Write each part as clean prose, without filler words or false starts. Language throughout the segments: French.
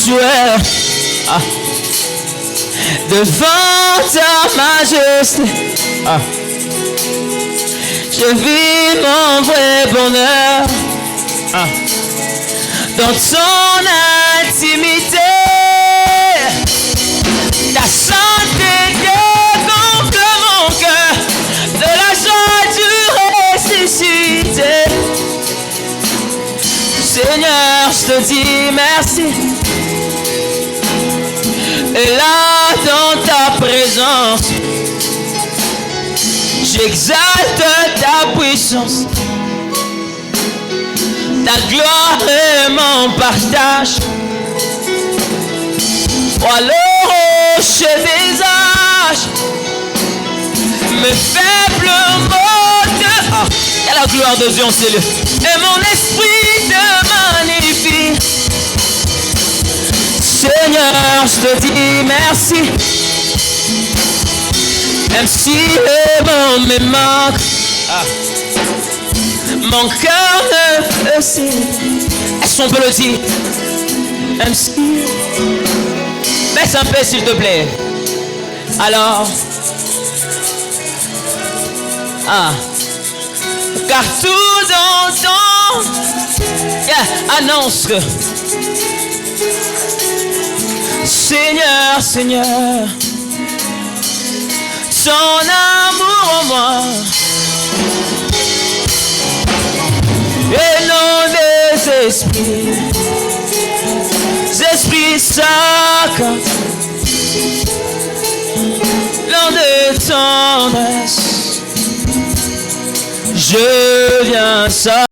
joueur devant ta majesté. Je vis mon vrai bonheur dans ton intimité. Ta sainteté gonfle mon cœur de la joie du ressuscité. Seigneur, je te dis merci. Et là, dans ta présence, j'exalte ta puissance. Ta gloire est mon partage. Toi le rocher des âges, mes faibles mots de... Il y a la gloire de Dieu en ces lieux. Et mon esprit te magnifie. Seigneur, je te dis merci. Même si le monde me manque, mon cœur ne peut s'y. Est-ce qu'on peut le dire? Même si... Baisse un peu s'il te plaît. Alors... Car tout dans ton... annonce que... Seigneur, Seigneur, ton amour en moi et non des esprits sacrés, l'un de tendresse, je viens ça.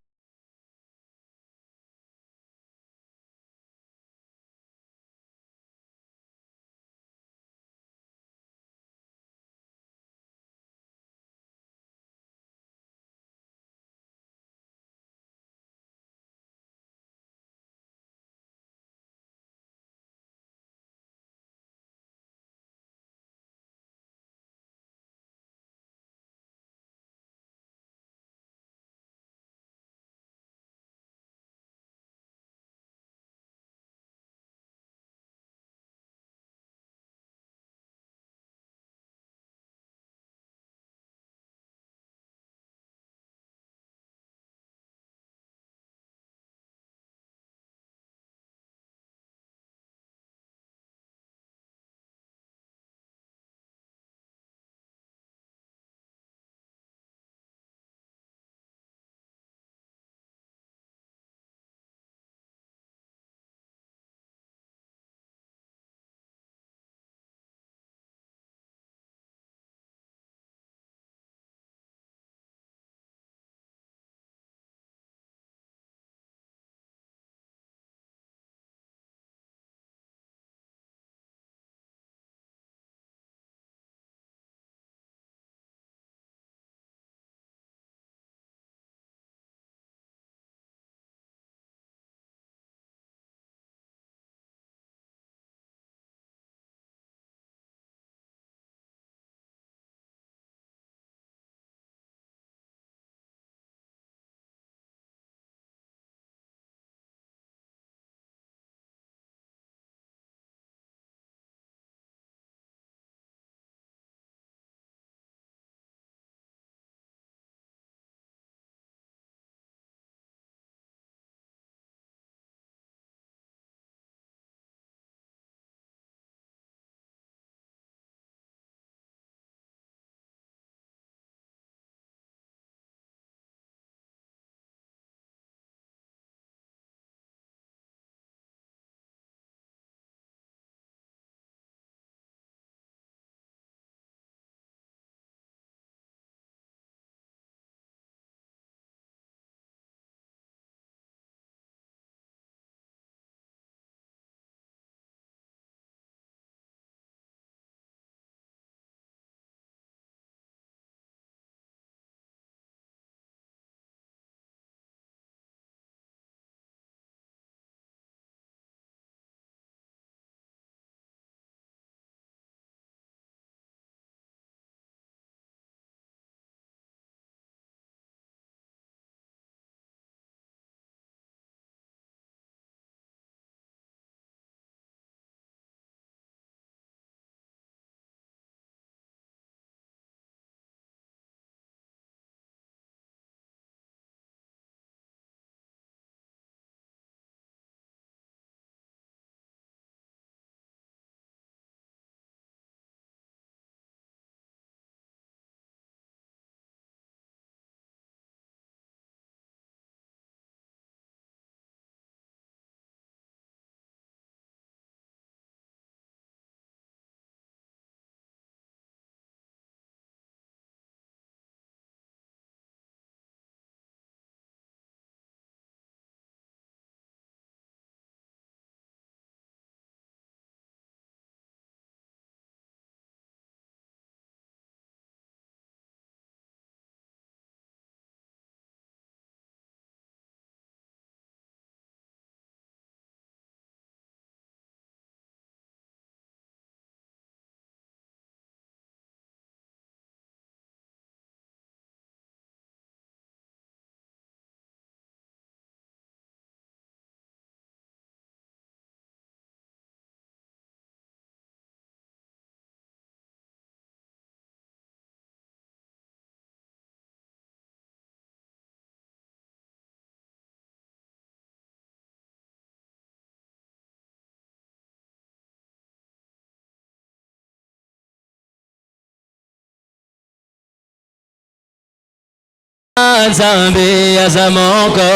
Nzambe azamoko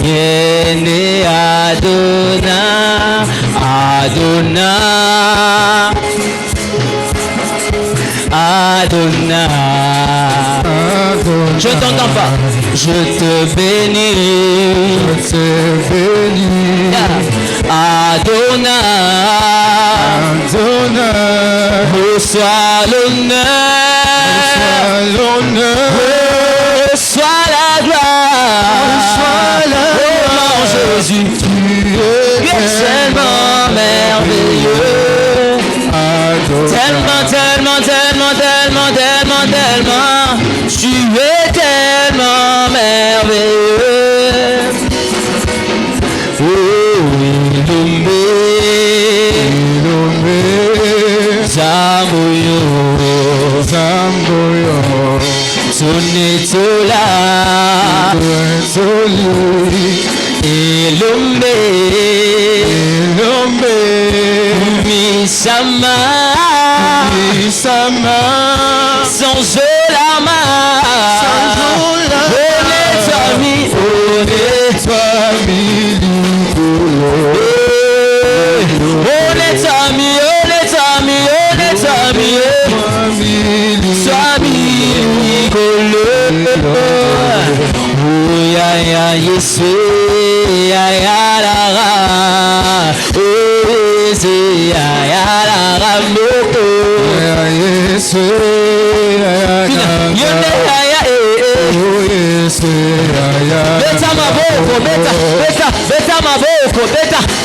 yende Adona Adona Adona. Je t'entends pas. Je te bénis. Je te bénis. Adona Adona. Reçois l'honneur. Reçois la gloire. Oh Jésus, tu es tellement merveilleux. Tellement, tellement, tellement, tellement, tellement, tellement. Tu es tellement merveilleux. Oh, Ilumé, Zamboyo, Zamboyo. Sonetola, Ilumé, Ilumé, Misama, Misama, Sanjolama, Sanjolama, Yesu ya lara, ya lara moko. Yesu ya beta maboko, beta maboko,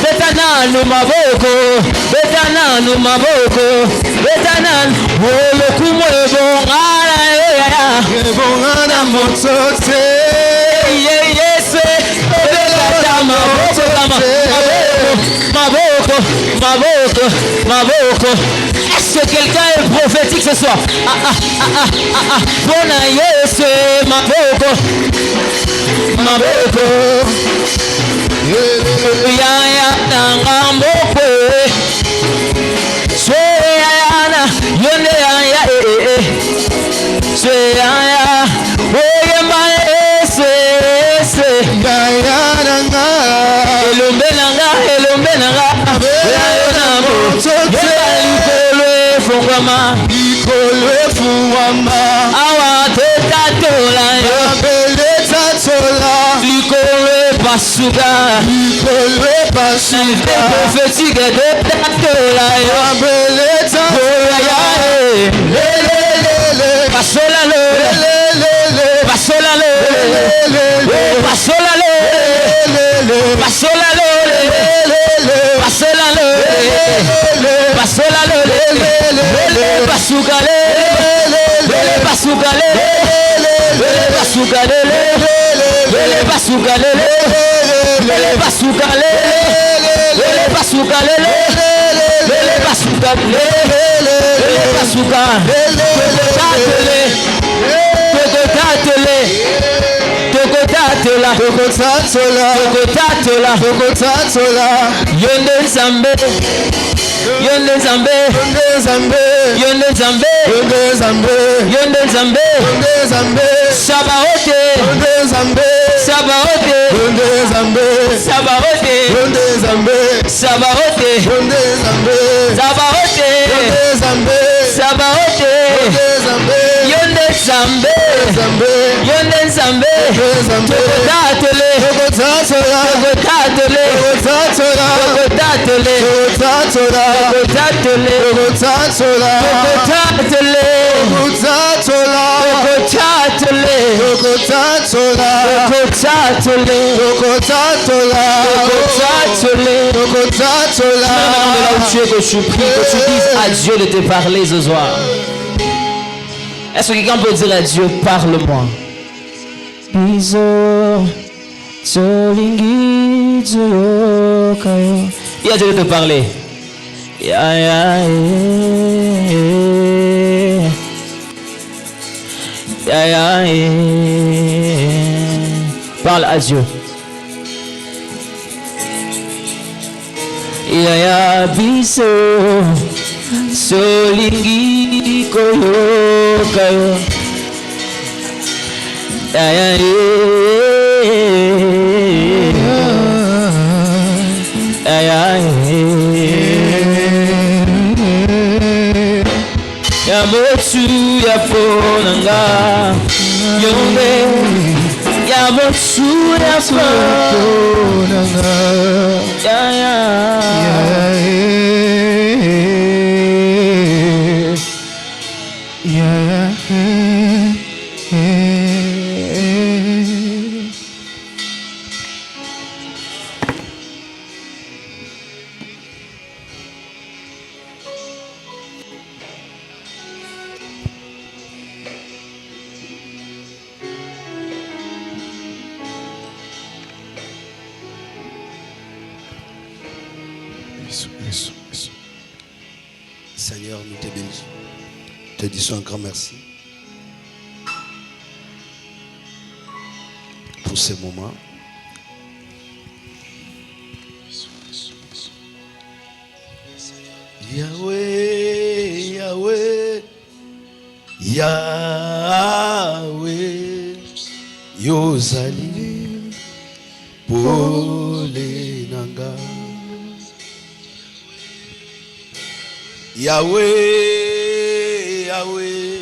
beta nanu maboko, beta nanu maboko, beta nanu wolo kumwebo ngara ya bongana motote. Maboko. Est-ce que quelqu'un est prophétique ce soir? Bona Yesu maboko. Ya nangamboko. Sweyana yone ya Sweyana oye maese nanga elombe nanga Ikolo fungwama awa tetatola Likolo pasuka prophétique de tetatola Pasola le Yonde Nzambe Sabaote que tu pries, que tu dises à Dieu de te parler ce soir. Est-ce que quelqu'un peut dire à Dieu, parle-moi? Il a Dieu de te parler. Parle à Dieu. Yaya biso solingi koyo kayo Yamotu ya ponanga yombe Yamotu ya ponanga Seigneur, nous te bénissons. Te disons un grand merci pour ce moment. Yahweh, Yahweh, Yahweh, Yozali, Pole Nanga. Yahweh, Yahweh,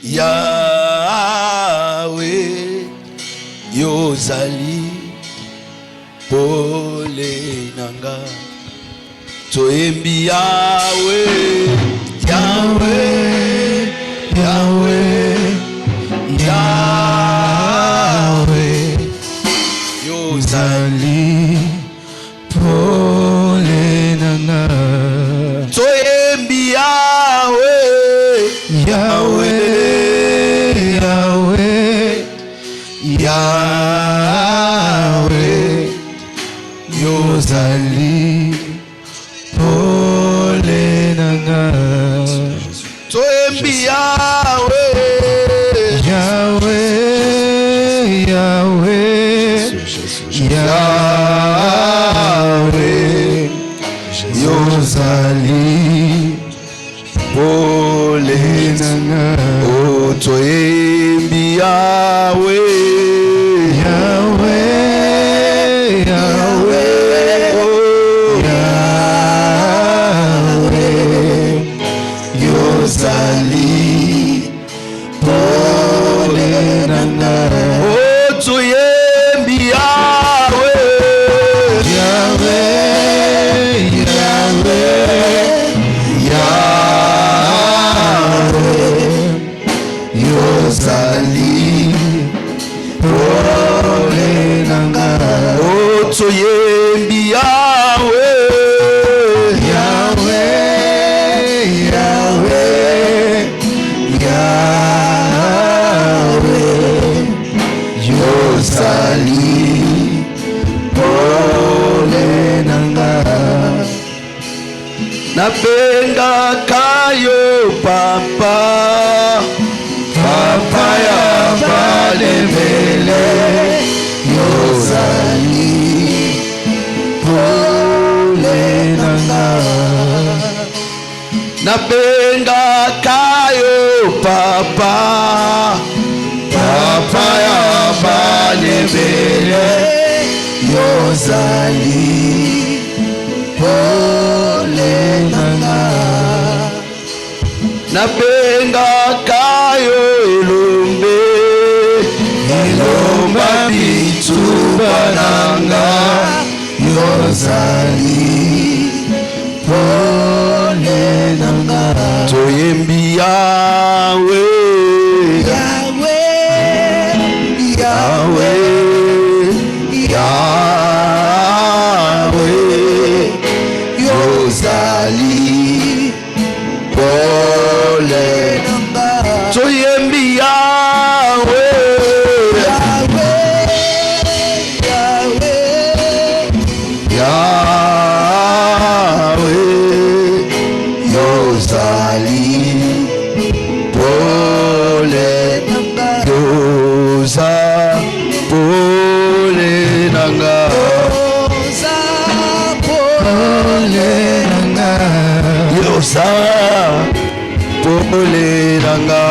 Yahweh, Yozali, Pole Nanga. Toembi Yahweh, Yahweh, Yahweh, Yahweh, Yozali, Pole Nanga. Toembi Yahweh, Yahweh, Yahweh, Yahweh, Yozali, Pole Nanga. Toembi Yahweh, Yahweh, Yahweh, Yahweh, Yozali, Pole Nanga. Oh, toembi Yahweh, Yahweh, Yahweh, oh, Yahweh, Yozali, Pole Nanga. Oh, toembi Yahweh, Yahweh, Yahweh, Yozali, Pole Nanga. Oh, toyembi Yahweh, Yahweh, Yahweh, Yahweh, Yozali, Pole Nanga. Napenga kayo papa, papa ya balemele, Yozali, Pole Nanga. Napenga kayo papa, papa ya balemele, Yozali, Pole Nanga. Napenga kayo elombe, elomba bituba nanga, Yozali, Pole Nanga. Toyembi Yahweh, Yahweh, Yahweh, Yahweh, Yozali, Pole Nanga. Toyembi Yahweh, Yahweh, Yahweh, Yahweh, Yozali, Pole Nanga. Yoza, Pole Nanga. Yoza, Pole Nanga. Yoza, Pole Nanga.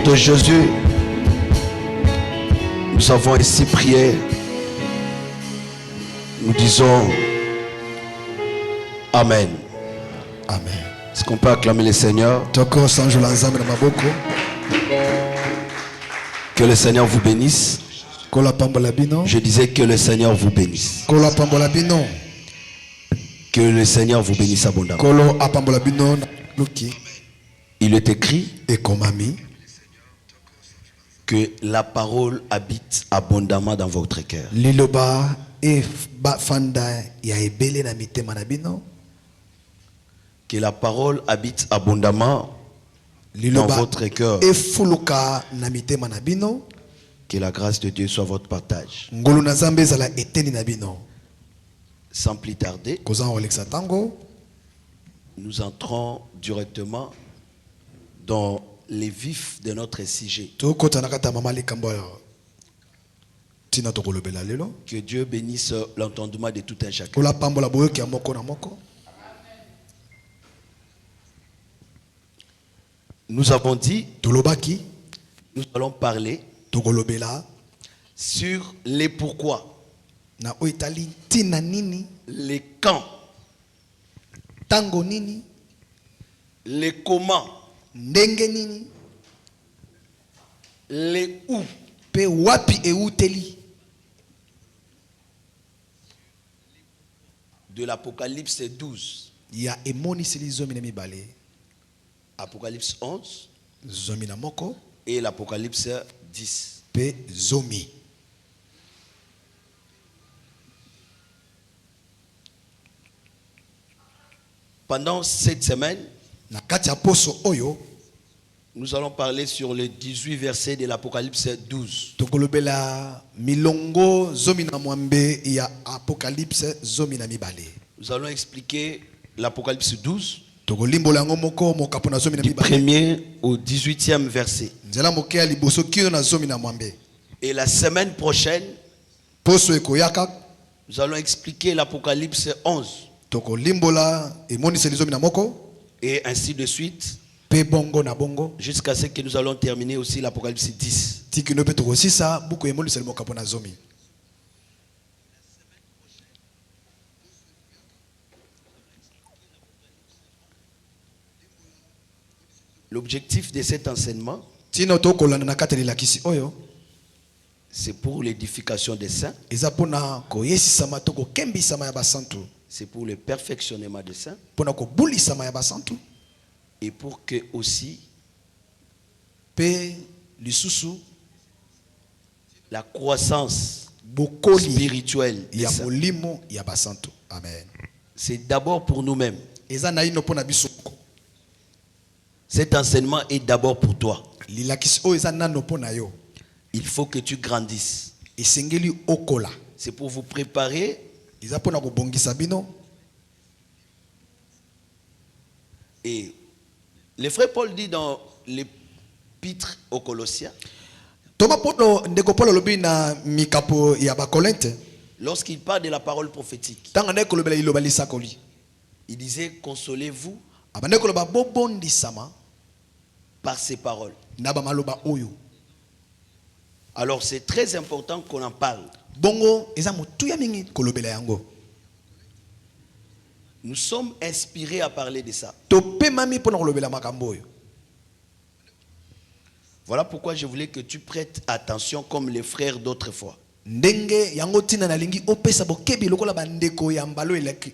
de Jésus, nous avons ici prié. Nous disons Amen. Amen. Est-ce qu'on peut acclamer le Seigneur? Toko sanjola nzambe na maboko. Que le Seigneur vous bénisse. Kola pambola bino. Je disais que le Seigneur vous bénisse. Kola pambola bino. Que le Seigneur vous bénisse abondamment. Kolo apambola bino luki. Il est écrit Et komami que la parole habite abondamment dans votre cœur. liloba e ba fanda ya ebele na mitema na bino. Que la parole habite abondamment dans Liloba votre cœur. e fuluka na mitema na bino. Que la grâce de Dieu soit votre partage. Ngolu na zambe zala eteni na bino. Sans plus tarder, Kozan Alexa Tango. nous entrons directement dans les vifs de notre sujet. Toko tanakata mama likambo tina tokolobela lelo. Que Dieu bénisse l'entendement de tout un chacun. Kola pambola boyoki ya moko na moko. Nous avons dit, Tolobaki nous allons parler tokolobela sur les pourquoi, na oitali tina nini les quand, tango nini les comment, ndenge nini les où pe wapi euteli de l'Apocalypse 12, ya emoniseli zomi na mibale Apocalypse 11 zomi na moko et l'Apocalypse 10. pe zomi. Pendant cette semaine, Na kati ya poso oyo nous allons parler sur les 18 versets de l'Apocalypse 12. tokolobela milongo zomi na mwambe ya apocalypse zomi na mibale. Nous allons expliquer l'Apocalypse 12 Tokolimbola yango moko mokapo na zomi na du mibale. 1er au 18e verset. Nzela moke ya liboso kino na zomi na mwambe. Et la semaine prochaine, Poso ekoyaka nous allons expliquer l'Apocalypse 11 tokolimbola emoniseli zomi na moko et ainsi de suite pe bongo na bongo. jusqu'à ce que nous allons terminer aussi l'Apocalypse 10. Tikino pe tokosisa buku emoniseli mokapo na zomi. L'objectif de cet enseignement, Tino tokolanda na kati ya lilakisi oyo c'est pour l'édification des saints, eza pona koyesisama to kokembisama ya basantu, c'est pour le perfectionnement des saints pona kobulisama ya basantu et pour que aussi pe lisusu la croissance bokoli spirituelle des ya saints. molimo ya basantu. Amen. C'est d'abord pour nous-mêmes. Eza na ino pona biso. Cet enseignement est d'abord pour toi. Lilakisi oyo eza nano pona yo. Il faut que tu grandisses. Esengeli okola. C'est pour vous préparer Eza pona kobongisa bino. et le frère Paul dit dans l'épître aux Colossiens, Toma pono ndeko Paul lobi na mikapo ya bakolente. lorsqu'il parle de la parole prophétique, Tanga ndeko lobela iloba lisakoli. il disait consolez-vous Abandeko loba bobondisama par ces paroles. na ba maloba oyo. Alors c'est très important qu'on en parle. Bongo eza mutuya mingi kolobela yango. Nous sommes inspirés à parler de ça. Tope mami pona kolobela makambo oyo. Voilà pourquoi je voulais que tu prêtes attention comme les frères d'autrefois. Ndenge yango tina na lingi opesa bokebi lokola bandeko ya mbalo eleki.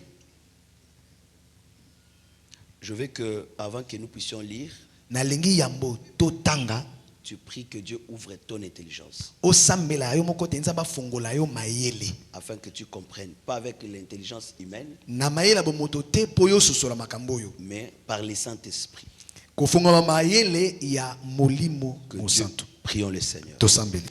Je veux que, avant que nous puissions lire, Na lingi yambo totanga tu pries que Dieu ouvre ton intelligence osambela yo moko te nzamba fungola yo mayele. afin que tu comprennes, pas avec l'intelligence humaine, Na mayela bomoto te po yo sosola makambo yo. mais par le Saint-Esprit. Kofungola mayele ya molimo Que Dieu, mosantu. prions le Seigneur. Tosambeli.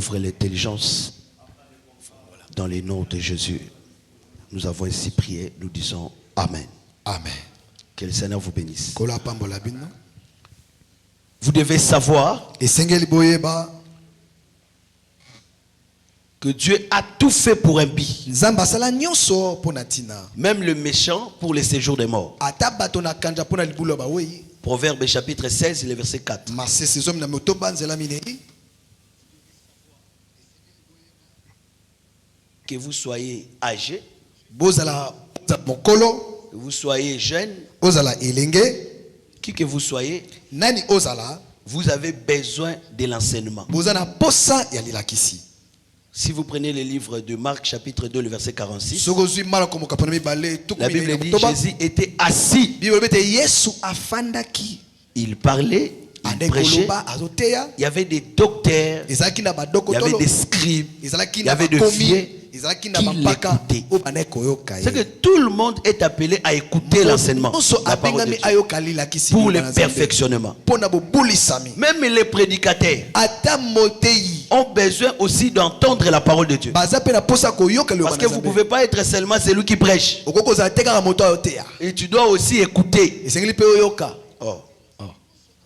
ouvre l'intelligence dans les noms de Jésus. Nous avons ainsi prié, nous disons Amen. Amen. Que le Seigneur vous bénisse. Kola pambola bino. Vous devez savoir Esengeli boyeba que Dieu a tout fait pour un bi. Nzamba sala nyonso pona tina. Même le méchant pour les séjours des morts. Ata bato na kanja pona libulo ba wei. Proverbe chapitre 16, le verset 4. Marse sezom na motoba nzela minei. Que vous soyez âgé, Bozala mokolo, que vous soyez jeune, ozala elenge, qui que vous soyez, nani ozala, vous avez besoin de l'enseignement. bozana posa ya lilakisi. Si vous prenez le livre de Marc chapitre 2, le verset 46, Sogozui mala komoka pona mibale la Bible dit toba. Jésus était assis. Bible bete Yesu afandaki. Il parlait, il Ande prêchait. koloba azoteya. Il y avait des docteurs, Ezalaki na badoko il y avait tolo. des scribes, Ezalaki il y na avait des bakomi. fiers Ezalaki na qui bampaka. l'écoutaient. O bana koyoka C'est que ye. tout le monde est appelé à écouter l'enseignement, Nyonso la parole de abengami Dieu, ayoka lilakisi pour le liloba na Nzambe. perfectionnement. Pona bobulisami. Même les prédicateurs Ata motei. ont besoin aussi d'entendre la parole de Dieu. Baza pe na posa koyoka liloba Parce na que vous ne Nzambe. pouvez pas être seulement celui qui prêche. Okoko za teka moto ayoteya. Et tu dois aussi écouter. Esengeli pe oyoka. Oh.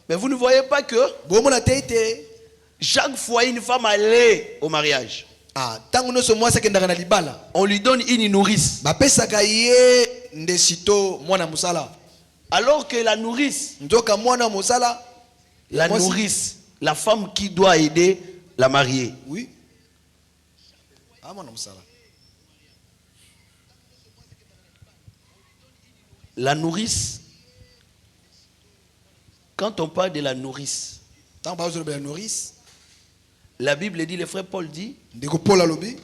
Mais vous ne voyez pas que Bomona teite. chaque fois une femme allait au mariage, Ah, tango noso mwasi akendaka na libala. on lui donne une nourrice. Bapesaka ye ndesito mwana musala. Alors que la nourrice, Nzoka mwana musala. la Moi, nourrice, la femme qui doit aider la mariée, Oui. Ah, mwana musala. la nourrice, quand on parle de la nourrice, Tango ba ozolo be nourrice. la Bible dit, le frère Paul dit, Ndeko Paul lobi.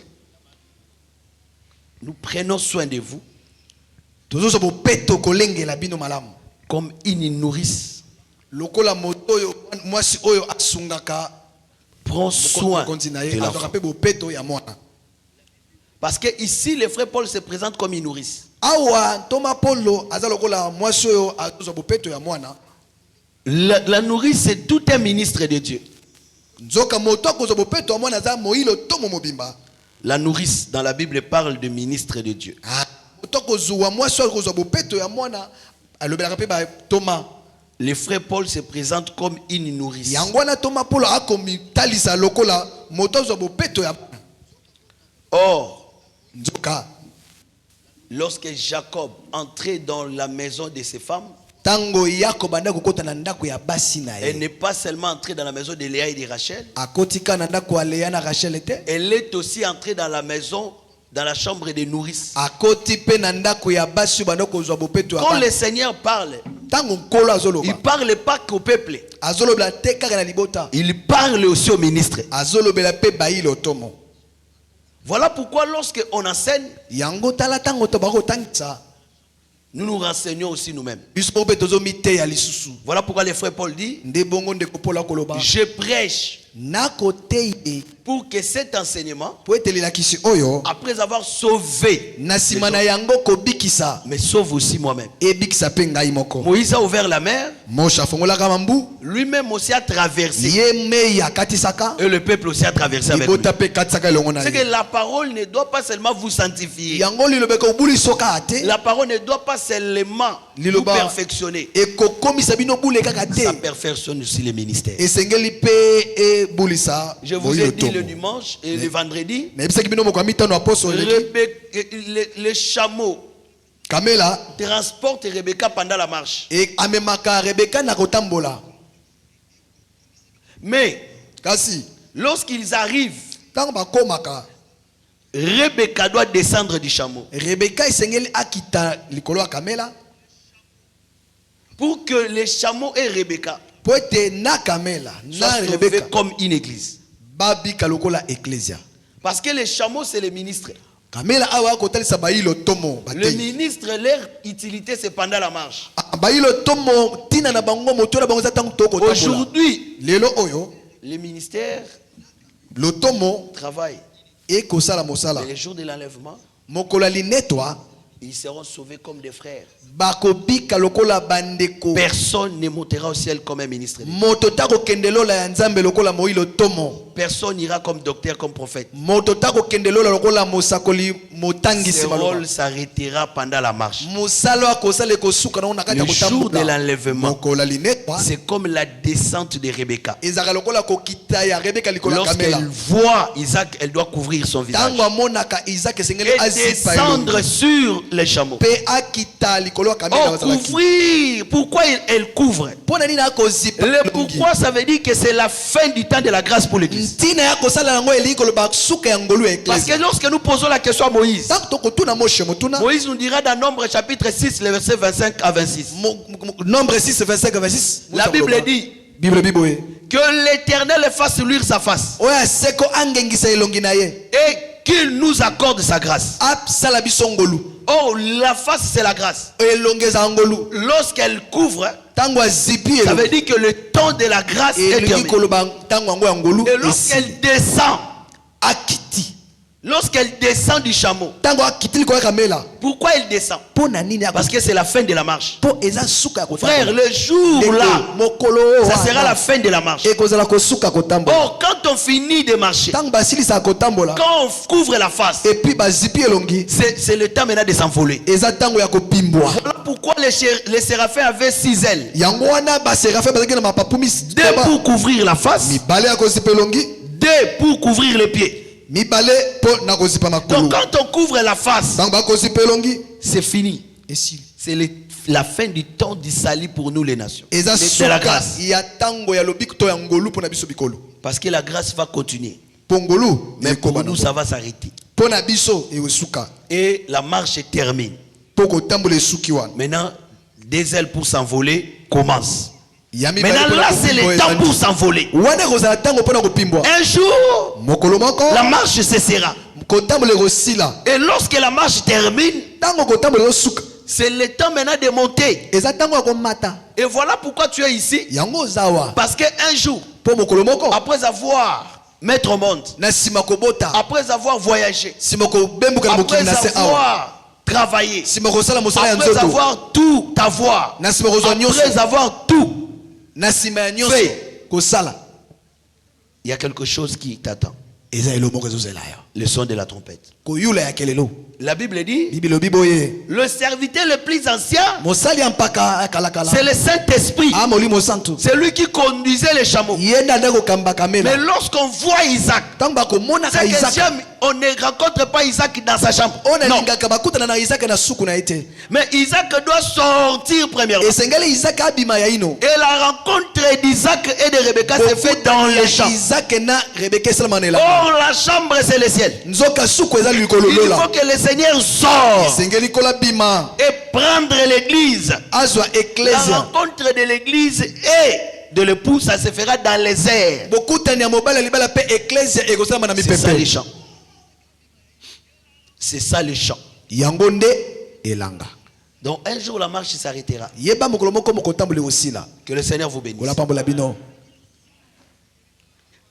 nous prenons soin de vous Tozo so bo peto kolenge la bino malamu. comme une nourrice Lokola moto yo mwasi oyo asungaka prend soin kontina de ye l'enfant. adoka pe bo peto ya mwana. Parce que ici, le frère Paul se présente comme une nourrice. Awa Thomas Paulo aza lokola mwasi oyo azo bo peto ya mwana. La nourrice, c'est tout un ministre de Dieu. Nzoka moto akozo bo peto ya mwana aza moilo tomo mobimba. La nourrice, dans la Bible, parle de ministre de Dieu. Ah, moto akozuwa mwasi oyo akozo bo peto ya mwana alobelaka pe ba Thomas. Le frère Paul se présente comme une nourrice. Yangwana Thomas Paulo akomi talisa lokola moto azo bo peto ya mwana. Or, Nzoka lorsque Jacob entrait dans la maison de ses femmes, tango yako banda kokota na ndako ya basi na elle ye. n'est pas seulement entrée dans la maison de Léa et de Rachel, Akotika na ndako ya Lea na Rachel ete. elle est aussi entrée dans la maison, dans la chambre des nourrices. Akoti pe na ndako ya basi banda kozwa bo peto ya Quand bana. le Seigneur parle, Tango nkolo il azoloba. ne parle pas qu'au peuple, Azolobela te kaka na libota. il parle aussi au ministre. Azolobela pe bailo tomo. Voilà pourquoi lorsque on enseigne, Yango tala tango to bako tangisa. nous nous renseignons aussi nous-mêmes. Biso pe tozo mite ya lisusu. Voilà pourquoi le frère Paul dit, Nde bongo nde kopola koloba. je prêche Nako tei pour que cet enseignement, po etelela kisi oyo. après avoir sauvé, Na sima na yango kobikisa. me sauve aussi moi-même. Ebikisa pe ngai moko. Moïse a ouvert la mer, Mosha fongolaka mambu. lui-même aussi a traversé. Ye me ya katisaka. Et le peuple aussi a traversé avec lui. Libota pe katisaka elongo na C'est que ye. la parole ne doit pas seulement vous sanctifier. Yango lilobeka obuli soka ate. La parole ne doit pas seulement vous Liloba. perfectionner. Ekokomisa bino bule kaka Ça te. perfectionne aussi les ministères. Esengeli pe e bulisa. Je vous ai dit le dimanche et le vendredi, Na ebisaki bino moko mitano apostole. le chameau Kamela transporte Rebecca pendant la marche. e amemaka Rebeka na kotambola. Mais Kasi lorsqu'ils arrivent, tango bakomaka Rebecca doit descendre du chameau Rebeka esengeli akita likolo ya Kamela pour que le chameau et Rebecca po ete na Kamela na soient sauvés Rebeka comme une église. babika lokola ecclesia. Parce que le chameau, c'est le ministre. Kamela awa kotalisa bailo tomo Le batei. ministre, leur utilité, c'est pendant la marche. Bailo tomo tina na bango moto na bango za tango toko tambola. Aujourd'hui, Lelo oyo le ministère lo tomo travaille. e kosala mosala. Et le jour de l'enlèvement, Mokolo linetwa ils seront sauvés comme des frères. bakobika lokola bandeko. Personne ne montera au ciel comme un ministre. Moto tako kendelola ya Nzambe lokola moilo tomo. personne n'ira comme docteur, comme prophète. Ce Ce rôle s'arrêtera pendant la marche. Le jour de l'enlèvement, c'est comme la descente de Rebecca. Lorsqu'elle voit Isaac, elle doit couvrir son visage et descendre sur les chameaux. Oh, couvrir. Pourquoi elle couvre? Le pourquoi, ça veut dire que c'est la fin du temps de la grâce pour l'église. Parce que lorsque nous posons la question à Moïse, Moïse nous dira dans Nombre chapitre 6, le verset 25 à 26. Nombre 6, 25 à 26. La Bible dit que l'Éternel fasse luire sa face et qu'il nous accorde sa grâce. Oh, la face, c'est la grâce. Lorsqu'elle couvre, ça veut dire que le temps de la grâce est terminé. Et lorsqu'elle descend, lorsqu'elle descend du chameau, pourquoi elle descend? Parce que c'est la fin de la marche. Frère, le jour là, ça sera la fin de la marche. Oh, quand on finit de marcher, quand on couvre la face, c'est le temps maintenant de s'envoler. Voilà pourquoi les séraphins avaient 6 ailes. 2 pour couvrir la face, 2 pour couvrir les pieds. Donc quand on couvre la face, c'est fini. C'est la fin du temps du salut pour nous les nations. C'est la grâce. Parce que la grâce va continuer. Mais pour nous ça va s'arrêter. Et la marche termine. Maintenant, 2 ailes pour s'envoler commencent. Maintenant là c'est le temps pour s'envoler. Un jour la marche cessera. Et lorsque la marche termine, c'est le temps maintenant de monter. Et voilà pourquoi tu es ici. Parce qu'un jour, après avoir mettre au monde, après avoir voyagé, après avoir travaillé, après avoir tout avoir, après avoir tout fait, il y a quelque chose qui t'attend. Le son de la trompette. La Bible dit, le serviteur le plus ancien, c'est le Saint-Esprit. C'est lui qui conduisait les chameaux. Mais lorsqu'on voit Isaac, on ne rencontre pas Isaac dans sa chambre. Non. Mais Isaac doit sortir premièrement. Et la rencontre d'Isaac et de Rebecca s'est faite dans les champs. Or la chambre c'est le ciel. Il faut que le Seigneur sorte et prendre l'église. La rencontre de l'église et de l'époux, ça se fera dans les airs. C'est ça les chants. C'est ça le chant. Donc un jour la marche s'arrêtera. Que le Seigneur vous bénisse.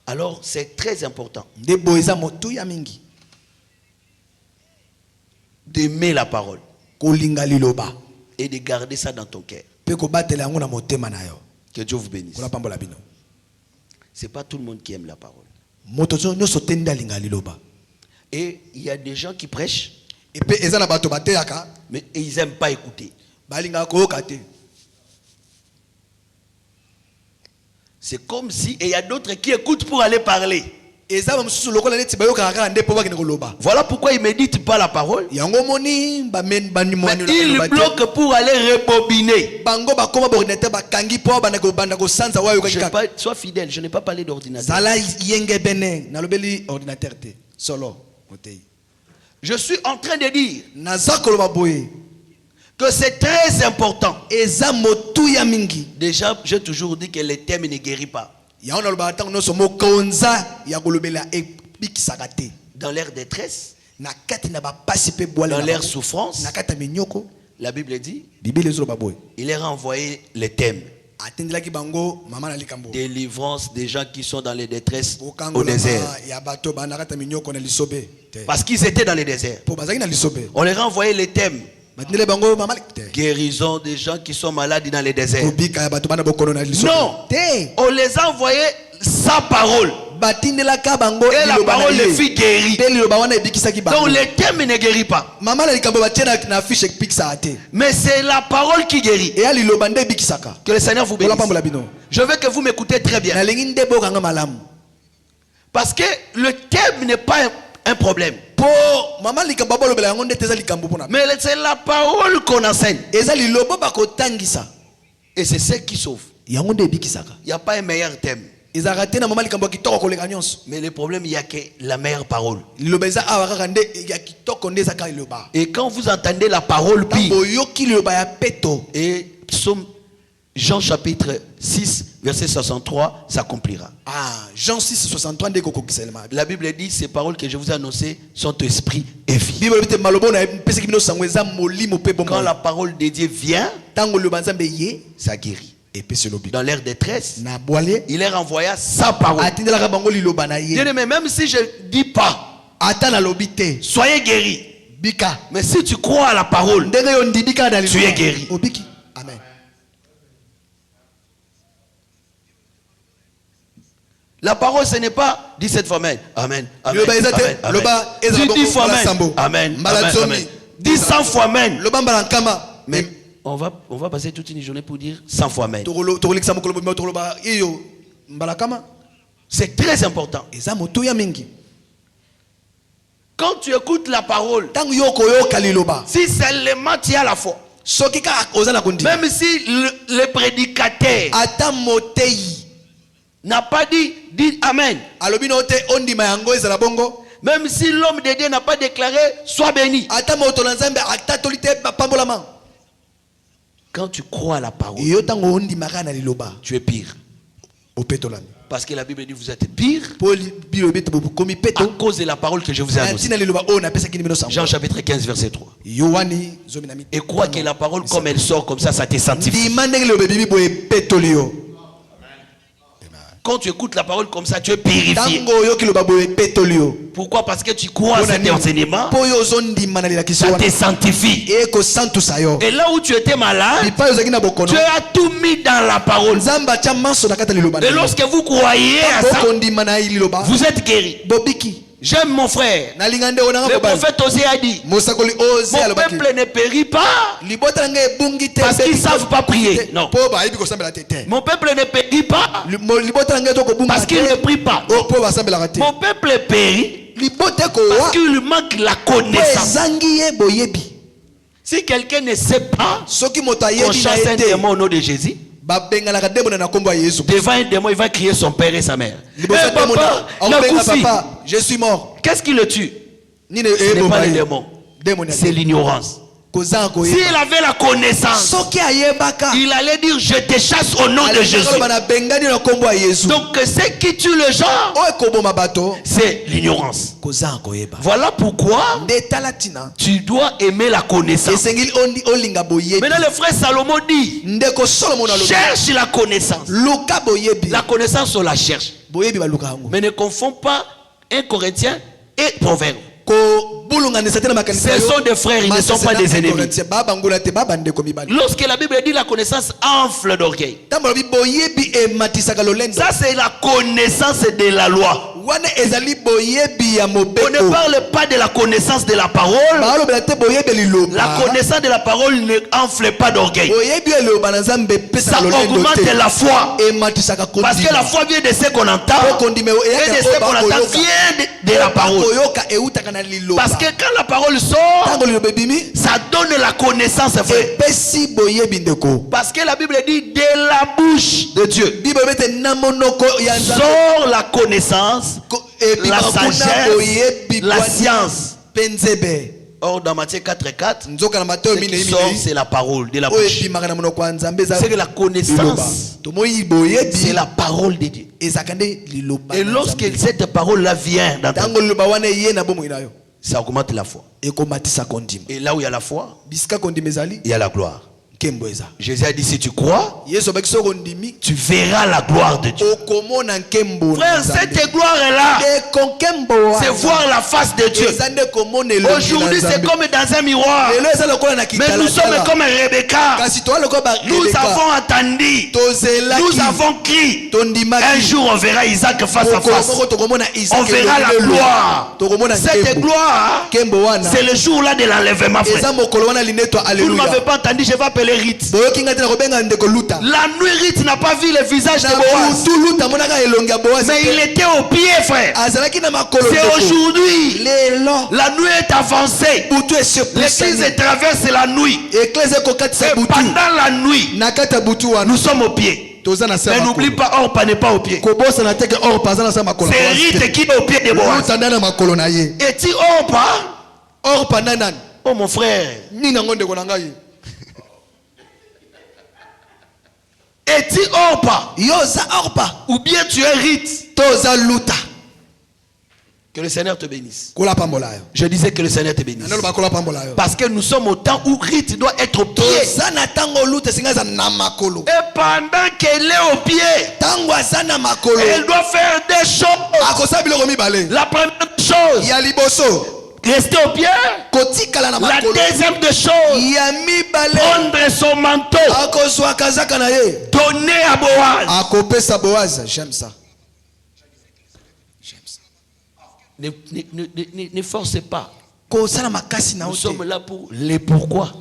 Alors c'est très important d'aimer la parole et de garder ça dans ton cœur. Que Dieu vous bénisse. C'est pas tout le monde qui aime la parole. Et il y a des gens qui prêchent, mais ils n'aiment pas écouter. C'est comme si, et il y a d'autres qui écoutent pour aller parler. Voilà pourquoi ils ne méditent pas la parole. Mais ils bloquent pour aller rebobiner. Sois fidèle, je n'ai pas parlé d'ordinateur. Je suis en train de dire que c'est très important. Déjà, j'ai toujours dit que le thème ne guérit pas. Dans leur détresse, dans leur souffrance, la Bible dit, il leur a envoyé le thème. Délivrance des gens qui sont dans les détresses au désert. Parce qu'ils étaient dans les déserts. On leur a envoyé le thème. Guérison des gens qui sont malades dans les déserts. Non, on les a envoyés sa parole. Et la parole les fit guérir. Donc le thème ne guérit pas. Mais c'est la parole qui guérit. Que le Seigneur vous bénisse. Je veux que vous m'écoutez très bien. Parce que le thème n'est pas un problème. Mais c'est la parole qu'on enseigne. Et c'est ce qui sauve. Il n'y a pas un meilleur thème. Mais le problème, il n'y a que la meilleure parole. Et quand vous entendez la parole pire, et psaume Jean chapitre 6 verset 63 s'accomplira. Jean 6 63. La Bible dit ces paroles que je vous ai annoncées sont esprit et vie. Quand la parole de Dieu vient, ça guérit. Dans leur détresse, il leur envoya sa parole. Mais même si je ne dis pas, soyez guéris. Mais si tu crois à la parole, tu es guéri. Amen. La parole, ce n'est pas 17 fois Amen. Amen. Amen. Dis 10 fois Amen. Amen. Amen. Dis 100 fois Amen. Mais on va passer toute une journée pour dire 100 fois Amen. C'est très important. Quand tu écoutes la parole, si seulement tu as la foi, même si le prédicateur n'a pas dit Amen, même si l'homme de Dieu n'a pas déclaré sois béni, quand tu crois à la parole, tu es pire. Parce que la Bible dit vous êtes pire à cause de la parole que je vous ai annoncée. Jean chapitre 15 verset 3. Et crois que la parole comme elle sort comme ça te sanctifie. Quand tu écoutes la parole comme ça, tu es purifié. Pourquoi? Parce que tu crois à cet enseignement, ça te sanctifie. Et là où tu étais malade, tu as tout mis dans la parole. Et lorsque vous croyez à ça, vous êtes guéri. J'aime mon frère. Le prophète Osée a dit, mon peuple ne périt pas parce qu'ils ne savent pas prier. Non. Mon peuple ne périt pas parce qu'il ne prie pas. Mon peuple périt parce qu'il manque la connaissance. Si quelqu'un ne sait pas qu'on chasse un démon au nom de Jésus, devant un démon, il va crier son père et sa mère. Papa, je suis mort. Qu'est-ce qui le tue? Ce n'est pas le démon, c'est l'ignorance. S'il avait la connaissance, il allait dire je te chasse au nom de Jésus. Donc ce qui tue le genre, c'est l'ignorance. Voilà pourquoi tu dois aimer la connaissance. Maintenant le frère Salomon dit, cherche la connaissance. La connaissance on la cherche. Mais ne confonds pas 1 Corinthiens et Proverbe. Ce sont des frères, ils ne sont pas des ennemis. Lorsque la Bible dit la connaissance enfle d'orgueil, ça c'est la connaissance de la loi. On ne parle pas de la connaissance de la parole. La connaissance de la parole ne enfle pas d'orgueil. Ça augmente la foi. Parce que la foi vient de ce qu'on entend. Et de ce qu'on entend vient de la parole. Parce que quand la parole sort, ça donne la connaissance, frère. Parce que la Bible dit de la bouche de Dieu sort la connaissance, la sagesse, la science. Or dans Matthieu 4:4, ce qui sort c'est la parole de la bouche. C'est que la connaissance, c'est la parole de Dieu. Et lorsque cette parole-là vient dans ta vie, ça augmente la foi. Et là où il y a la foi, il y a la gloire. Jésus a dit, si tu crois, tu verras la gloire de Dieu. Frère, cette gloire est là. C'est voir la face de Dieu. Aujourd'hui, c'est comme dans un miroir. Mais nous sommes comme Rebecca. Nous avons attendu. Nous avons crié. Un jour, on verra Isaac face à face. On verra la gloire. Cette gloire, c'est le jour là de l'enlèvement. Vous ne m'avez pas entendu, je vais appeler Rite. La nuit, Rite n'a pas vu le visage de Boaz. Mais il était au pied, frère. C'est aujourd'hui. La nuit est avancée. L'église traverse la nuit. Et pendant la nuit, nous sommes au pied. Mais n'oublie pas, Orpa n'est pas au pied. C'est Rite qui est au pied de Boaz. Et tu Orpa? Oh mon frère. Es-tu Orpa? Ou bien tu es Rite? Que le Seigneur te bénisse. Je disais que le Seigneur te bénisse. Parce que nous sommes au temps où Rite doit être au pied. Et pendant qu'elle est au pied, elle doit faire des choses. La première chose, rester au pied. La deuxième des choses, prendre son manteau, donner à Boaz. J'aime ça. Ne forcez pas. Nous sommes là pour les pourquoi,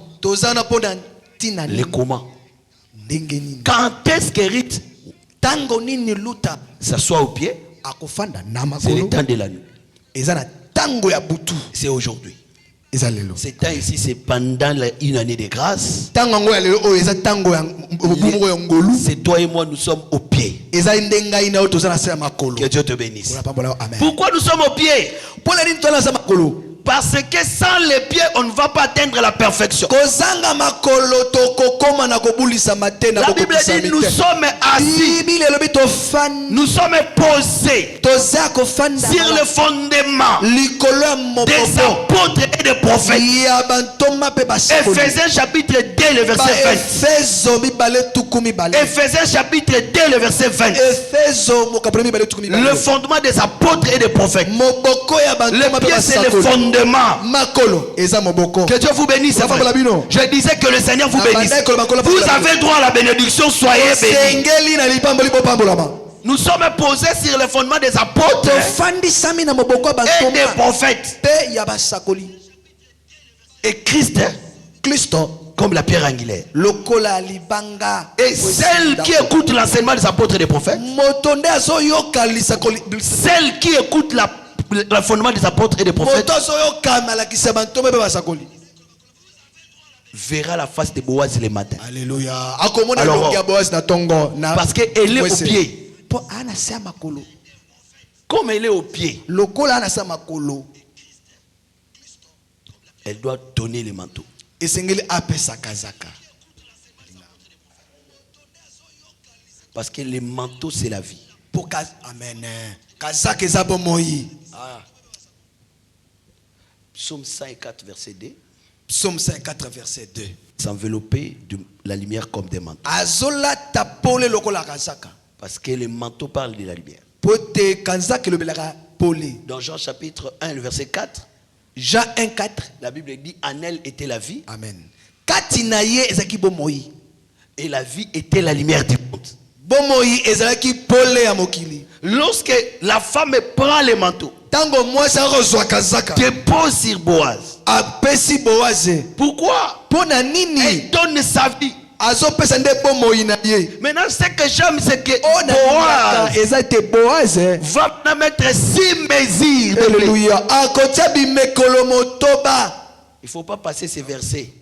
les comment. Quand est-ce que Rite s'assoit au pied? C'est le temps de la nuit. C'est aujourd'hui. Ce temps ici, c'est pendant une année de grâce. C'est toi et moi, nous sommes au pied. Que Dieu te bénisse. Pourquoi nous sommes au pied? Parce que sans les pieds, on ne va pas atteindre la perfection. La Bible dit, nous sommes assis, nous sommes posés sur le fondement des apôtres et des prophètes. Ephésiens chapitre 2, le verset 20. Ephésiens chapitre 2, le verset 20. Le fondement des apôtres et des prophètes. Le pied, c'est le fondement. Que Dieu vous bénisse. Je disais que le Seigneur vous bénisse. Vous avez droit à la bénédiction. Soyez bénis. Nous sommes posés sur le fondement des apôtres et des prophètes. Et Christ, comme la pierre angulaire. Et celle qui écoute l'enseignement des apôtres et des prophètes, celle qui écoute le fondement des apôtres et des prophètes, verra la face de Boaz le matin. Alléluia. Alors, parce qu'elle est au pied. Comme elle est au pied, elle doit donner le manteau. Parce que le manteau, c'est la vie. Amen. Psaume 104, verset 2. Psaume 104, verset 2. S'envelopper de la lumière comme des manteaux. Parce que le manteau parle de la lumière. Dans Jean chapitre 1, le verset 4. Jean 1, 4. La Bible dit, en elle était la vie. Amen. Et la vie était la lumière du monde. Lorsque la femme prend le manteau, dépose sur Boaz. Pourquoi? Elle donne sa vie. Maintenant, ce que j'aime, c'est que Boaz va mettre 6 mesures. Alléluia. Il ne faut pas passer ces versets.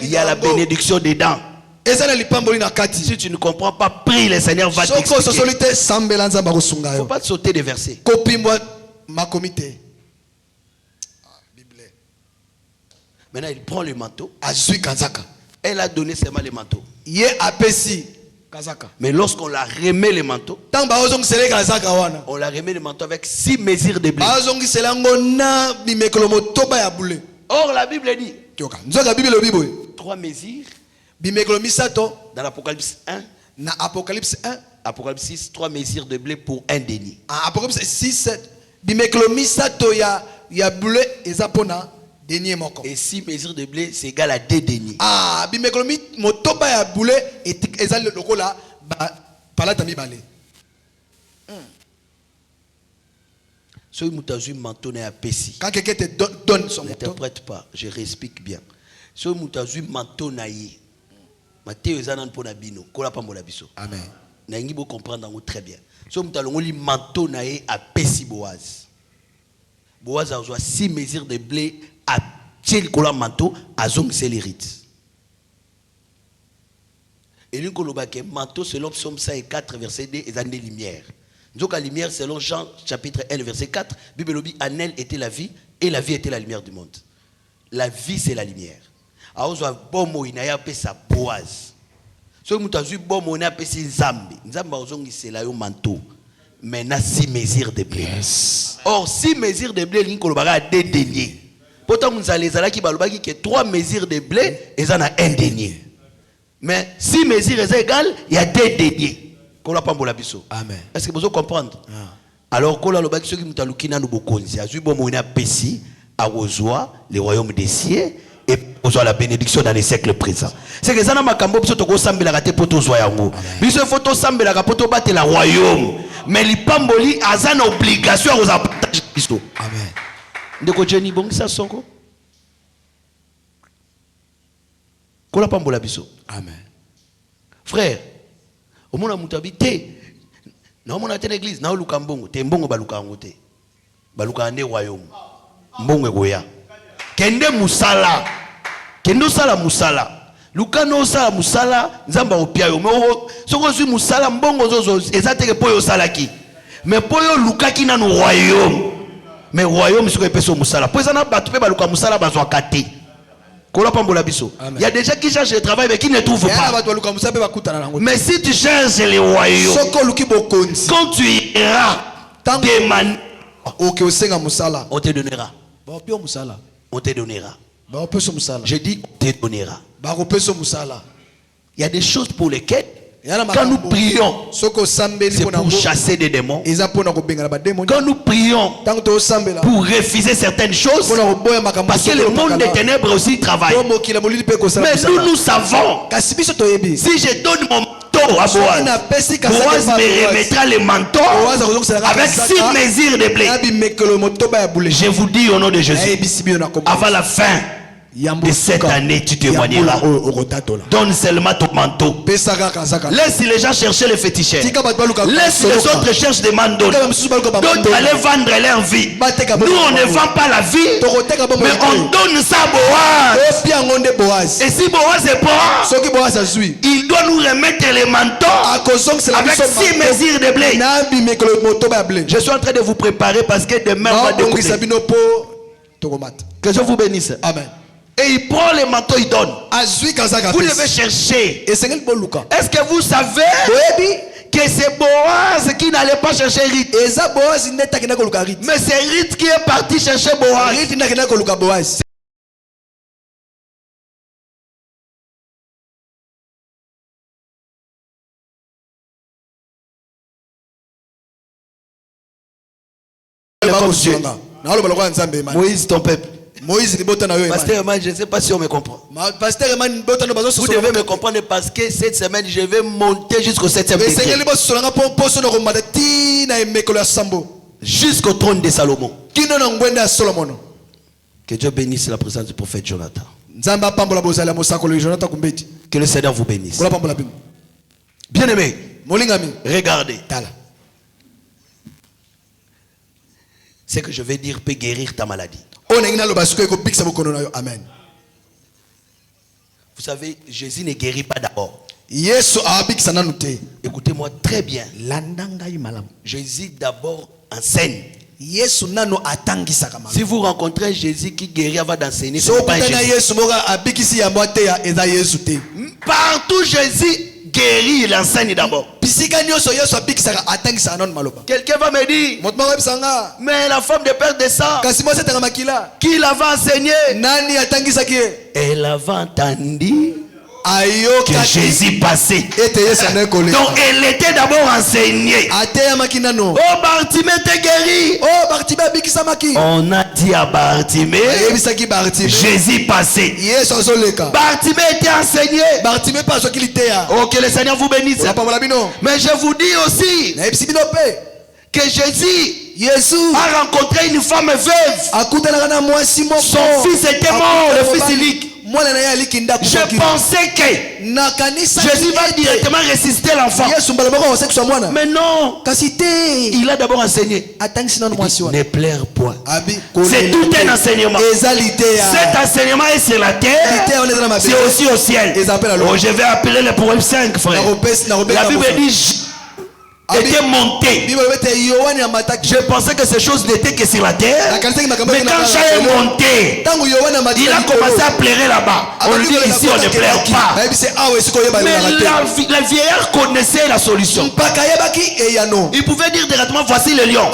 Il y a la bénédiction dedans. Si tu ne comprends pas, prie, le Seigneur va t'expliquer. Il ne faut pas sauter des versets. Maintenant, il prend le manteau. Elle a donné seulement le manteau. Mais lorsqu'on la remet le manteau, on la remet le manteau avec 6 mesures de blé. Or, la Bible dit 3 mesures Bimekolo misato. Dans l'Apocalypse 1. Na Apocalypse 1. Apocalypse 6, 3 mesures de blé pour un denier. Apocalypse 6, bimekolo misato ya blé ezapona denier moko. Et 6 mesures de blé c'est égal à 2 deniers. Bimekolo motoba ya blé ezali lokola palata mibale. Si vous avez un manteau à Pessi, quand quelqu'un te donne son manteau, n'interprète pas, je réexplique bien. Si vous avez un manteau à Matthieu Ezanan pour Nabino, Kola Pambola Biso. Amen. N'ayez pas comprendre très bien. Si vous avez un manteau à Pessi Boaz, Boaz a 6 mesures de blé à Tchel Kola manteau à Zong Selérite. Et lui, Kolobake, manteau selon Psaume 104, verset 2, et des lumières. Donc la lumière, selon Jean chapitre 1, verset 4, Bible dit, en elle était la vie, et la vie était la lumière du monde. La vie, c'est la lumière. Alors, on a bon mot, il a appelé ça Boaz. Si vous avez bon mot, il a appelé ça Nzambi. Nzambi, c'est là, un manteau. Maintenant, 6 mesures de blé. Yes. Or, 6 mesures de blé, il y a 2 deniers. Pourtant, vous avez que 3 mesures de blé, et il y en a 1 denier. Mais 6 mesures égales, il y a 2 deniers. Amen. Est-ce que vous comprenez? Alors, quand on a ceux qui nous talukina nous bokonzi, a bon moyen pessi, à rejoindre les royaumes des cieux et rejoindre la bénédiction dans les siècles présents. C'est que ça n'a pas cambo pour te ressemble la gâte pour te zoyango. Biso photo semble la pour te battre la royaume. Mais les pamboli a une obligation aux apportages Christo. Amen. Ndeko Jenny bon ça sonko. Kola pambola biso. Amen. Frère, au monde a mutabité. Na mona tena église na luka mbongo te mbongo baluka ngote baluka ande royaume mbongo ekoya kende musala kendo sala musala luka no sala musala nzamba opia yo mo soko su musala mbongo zozo ezateke po yo salaki mais po yo luka ki na no royaume mais royaume soko epeso musala po ezana batu pe baluka musala bazwa kate. Il y a des gens qui cherchent le travail mais qui ne trouvent pas. Mais si tu cherches les royaumes, quand tu iras demander, on te donnera. On te donnera. Je dis on te donnera. Il y a des choses pour lesquelles quand nous prions, c'est pour chasser des démons. Quand nous prions pour refuser certaines choses, parce que le monde des ténèbres aussi travaille. Mais nous savons, si je donne mon manteau à Boaz, Boaz me remettra le manteau avec 6 mesures de blé. Je vous dis au nom de Jésus, avant la fin de cette année, tu témoigneras. Donne seulement ton manteau. Laisse les gens chercher les féticheurs. Laisse les autres chercher des mandats. D'autres aller vendre leur vie. Nous, on ne vend pas la vie, mais on donne ça à Boaz. Et si Boaz est bon, il doit nous remettre les manteaux avec 6 mesures de blé. Je suis en train de vous préparer parce que demain on va découper. Que Dieu vous bénisse. Amen. Et il prend les manteaux, il donne. Vous devez chercher. Est-ce que vous savez que c'est Boaz qui n'allait pas chercher Ruth? Mais c'est Ruth qui est parti chercher Boaz. Moïse, ton peuple. Pasteur Eman, je ne sais pas si on me comprend. Vous devez me comprendre parce que cette semaine, je vais monter jusqu'au 7e degré. Jusqu'au trône de Salomon. Que Dieu bénisse la présence du prophète Jonathan. Que le Seigneur vous bénisse. Bien aimé, regardez. Ce que je vais dire peut guérir ta maladie. Amen. Vous savez, Jésus ne guérit pas d'abord. Écoutez-moi très bien. Jésus d'abord enseigne. Si vous rencontrez Jésus qui guérit avant d'enseigner, c'est pas Jésus. Partout Jésus guérit, il enseigne d'abord. Quelqu'un va me dire, mais la femme de père de sang, qui l'avait enseigné? Elle avait entendu que Jésus passait. Donc elle était d'abord enseignée. Oh, Bartimée était guéri. On a dit à Bartimée, Jésus passait. Bartimée était enseigné. Oh, que le Seigneur vous bénisse. Mais je vous dis aussi que Jésus a rencontré une femme veuve. Son fils était mort, le fils unique. Je pensais que Jésus va directement ressusciter l'enfant. Mais non, il a d'abord enseigné. Ne pleure point. C'est tout un enseignement. Cet enseignement est sur la terre, c'est aussi au ciel. Oh, je vais appeler le problème 5, frère. La Bible dit était monté. Je pensais que ces choses n'étaient que sur la terre. Mais quand Jean est monté, il a commencé à pleurer là-bas. On lui dit ici on ne pleure pas. Mais la vieillard connaissait la solution. Il pouvait dire directement voici le lion.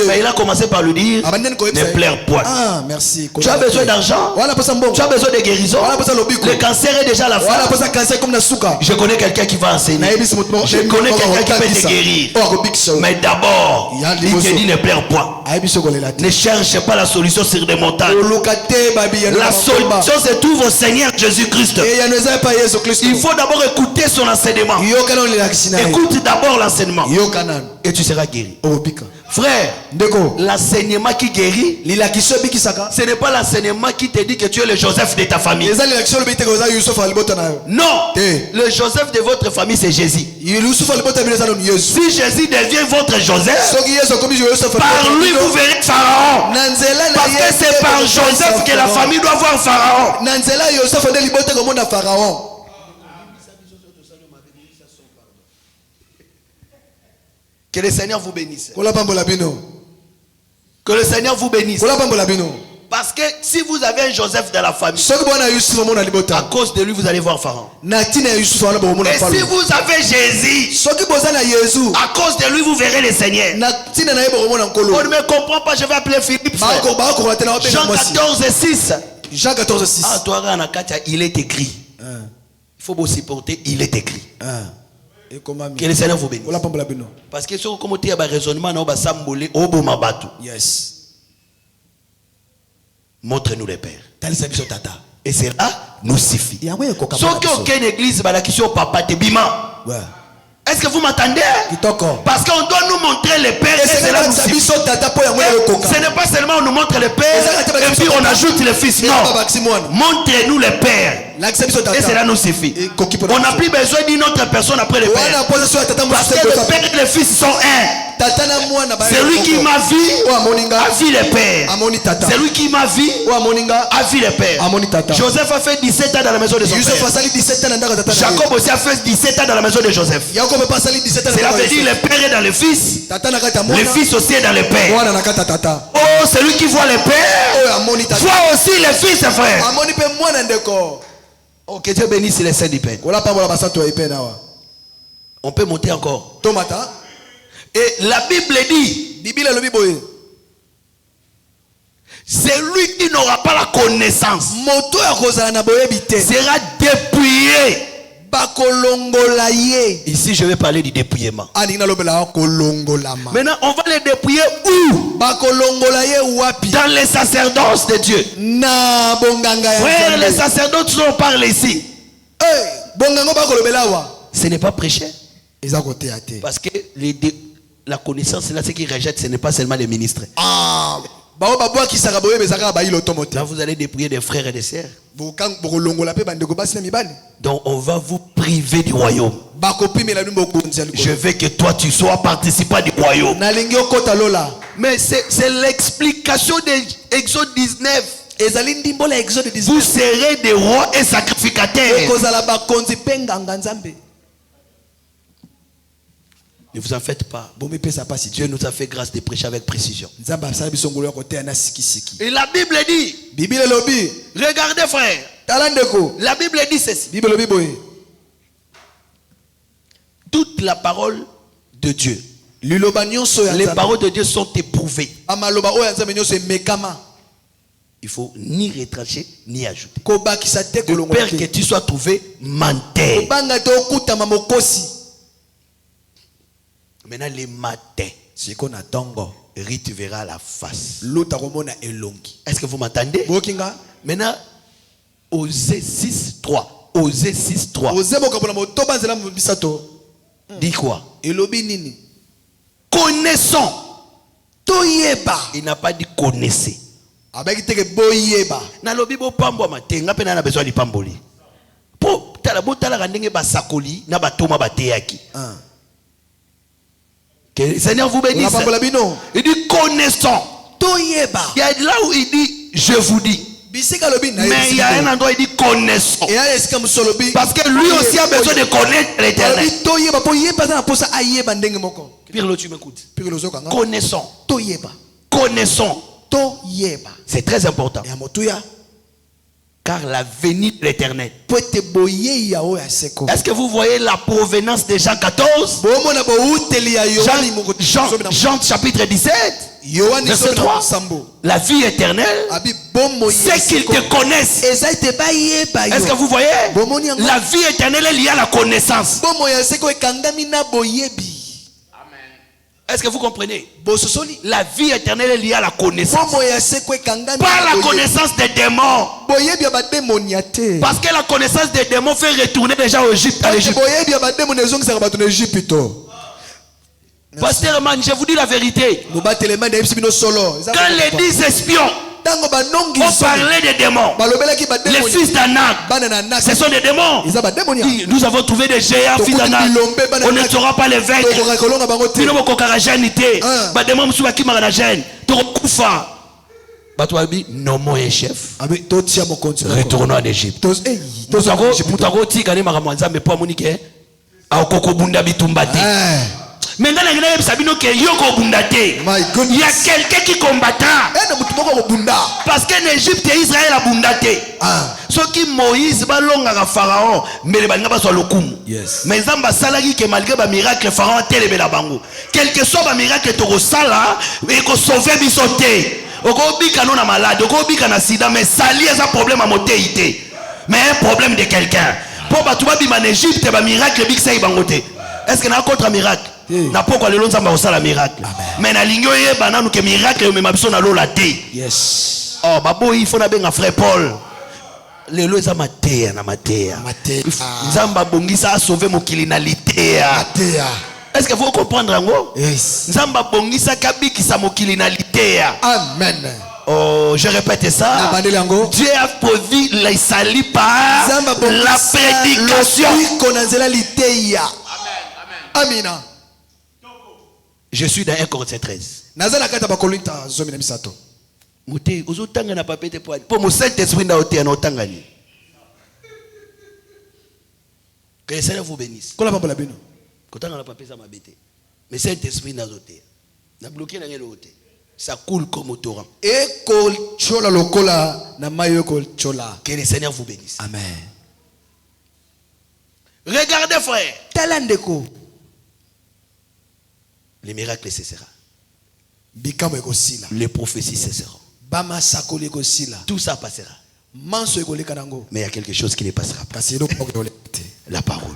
Mais il a commencé par lui dire ne pleure point. Tu as besoin d'argent, tu as besoin de guérison. Le cancer est déjà à la fin. Je connais quelqu'un qui va enseigner. Je connais quelqu'un qui peut te guérir. Mais d'abord, il te dit ne pleure point. Ne cherche pas la solution sur des montagnes. La solution se trouve au Seigneur Jésus-Christ. Il faut d'abord écouter son enseignement. Écoute d'abord l'enseignement et tu seras guéri. Frère, l'enseignement qui guérit, ce n'est pas l'enseignement qui te dit que tu es le Joseph de ta famille. Non, le Joseph de votre famille c'est Jésus. Si Jésus devient votre Joseph, par lui vous verrez Pharaon. Parce que c'est par Joseph que la famille doit voir Pharaon. Que le Seigneur vous bénisse. Que le Seigneur vous bénisse. Parce que si vous avez un Joseph dans la famille, à cause de lui vous allez voir Pharaon. Et si vous avez Jésus, à cause de lui vous verrez le Seigneur. On ne me comprend pas, je vais appeler Philippe. Jean 14 et 6. Jean 14 et 6. Ah, toi, il est écrit. Il faut vous supporter, il est écrit. Que le Seigneur vous bénisse. Parce que si vous avez un raisonnement, yes. Montre-nous les pères. Et cela nous suffit. Sauf qu'aucune église, papa te bima. Est-ce que vous m'entendez? Parce qu'on doit nous montrer les pères et cela nous suffit. Ce n'est pas seulement on nous montre les pères et puis on ajoute les fils. Non. Montrez-nous les pères. Et cela nous suffit. On n'a plus besoin d'une autre personne après les pères. Parce que les pères et les fils sont un. Celui qui m'a vu a vu les pères. Celui qui m'a vu a vu les pères. Joseph a fait 17 ans dans la maison de son père. Jacob aussi a fait 17 ans dans la maison de Joseph. Cela veut dire le père est dans le fils. Le fils aussi est dans le père. Oh, celui qui voit le père voit aussi le fils, frère. Oh, que Dieu bénisse les saints du Père. On peut monter encore. Et la Bible dit, celui qui n'aura pas la connaissance sera dépouillé. Ici je vais parler du dépouillement. Maintenant on va les dépouiller où? Dans les sacerdoces de Dieu. Frère, les sacerdotes dont on parle ici, ce n'est pas prêcher. Parce que la connaissance là, ce qui rejette, ce n'est pas seulement les ministres. Là vous allez dépouiller des frères et des sœurs. Donc on va vous priver du royaume. Je veux que toi tu sois participant du royaume. Mais c'est l'explication de Exode 19. Vous serez des rois et sacrificateurs. Ne vous en faites pas. Dieu nous a fait grâce de prêcher avec précision. Et la Bible dit, regardez frère, la Bible dit ceci. Toute la parole de Dieu, les paroles de Dieu sont éprouvées. il faut ni retrancher ni ajouter. De peur que tu sois trouvé menteur. Maintenant, les matins, Rit, tu verras la face. Est-ce que vous m'entendez? Maintenant, Osée 6.3. Osée 6.3. Dis quoi? Connaissons. Il n'a pas dit connaissez. Na lobi bo pambo matenga pe na besoin di pamboli. Po tala bo tala ndenge ba sakoli na ba toma ba teyaki. Que le Seigneur vous bénisse. Il dit connaissons. Il y a là où il dit je vous dis. Mais il y a un endroit où il dit connaissons. Parce que lui aussi a besoin de connaître l'Éternel. Pirlo, tu m'écoutes. Connaissons. Connaissons. C'est très important. Car la venue de l'Éternel. Est-ce que vous voyez la provenance de Jean 14? Jean chapitre 17. Verset 3. La vie éternelle, c'est qu'ils te connaissent. Est-ce que vous voyez? La vie éternelle est liée à la connaissance. Est-ce que vous comprenez? La vie éternelle est liée à la connaissance. Pas la connaissance des démons. Parce que la connaissance des démons fait retourner déjà au Égypte, à l'Égypte. Pasteur Man, je vous dis la vérité. Quand les 10 espions ont parlé des démons, les fils d'Anak, ce sont des démons. Nous avons trouvé des géants, fils d'Anak. On ne saura pas les vaincre. Nommons un chef. Retournons en Égypte. Maintenant, il y a quelqu'un qui combattra. Parce qu'en Égypte, Israël a bundaté. Ce qui Moïse balonga Pharaon, mais les balanga soit le coup. Mais Zamba salagi que malgré le miracle, Pharaon a télébé la bango. Quel que soit le miracle, tu as sala et que sauver bisoté. Okobika non malade, okobika na sida, mais sali est un problème à motéité. Mais un problème de quelqu'un. Pour batouba bima en Égypte, le miracle big say bangoté. Est-ce qu'il y a un contre miracle? Na poko le lonza ba osala miracle. Mais na lingo ye bananu ke miracle me mabiso na lola te. Yes. Oh babo il faut na benga frère Paul. Le lo za matea na matea. Nzamba bongisa sauver mokili na litea. Est-ce que vous comprenez ngo? Yes. Nzamba bongisa kabikisa mokili na litea. Amen. Oh, je répète ça. Dieu a pourvu les salis par la prédication. Amina. Je suis dans 1 Corinthiens 13. Mouté, ozotanga na papete pour mon Saint-Esprit na oté na otangani. Que le Seigneur vous bénisse. Kotanga na papete ça m'a bêté. Mais Saint-Esprit na oté. Na bloqué na ngelo oté. Ça coule comme au torrent. Que le Seigneur vous bénisse. Amen. Regardez frère. Les miracles cesseront. Les prophéties cesseront. Tout ça passera. Mais il y a quelque chose qui ne passera pas. La parole.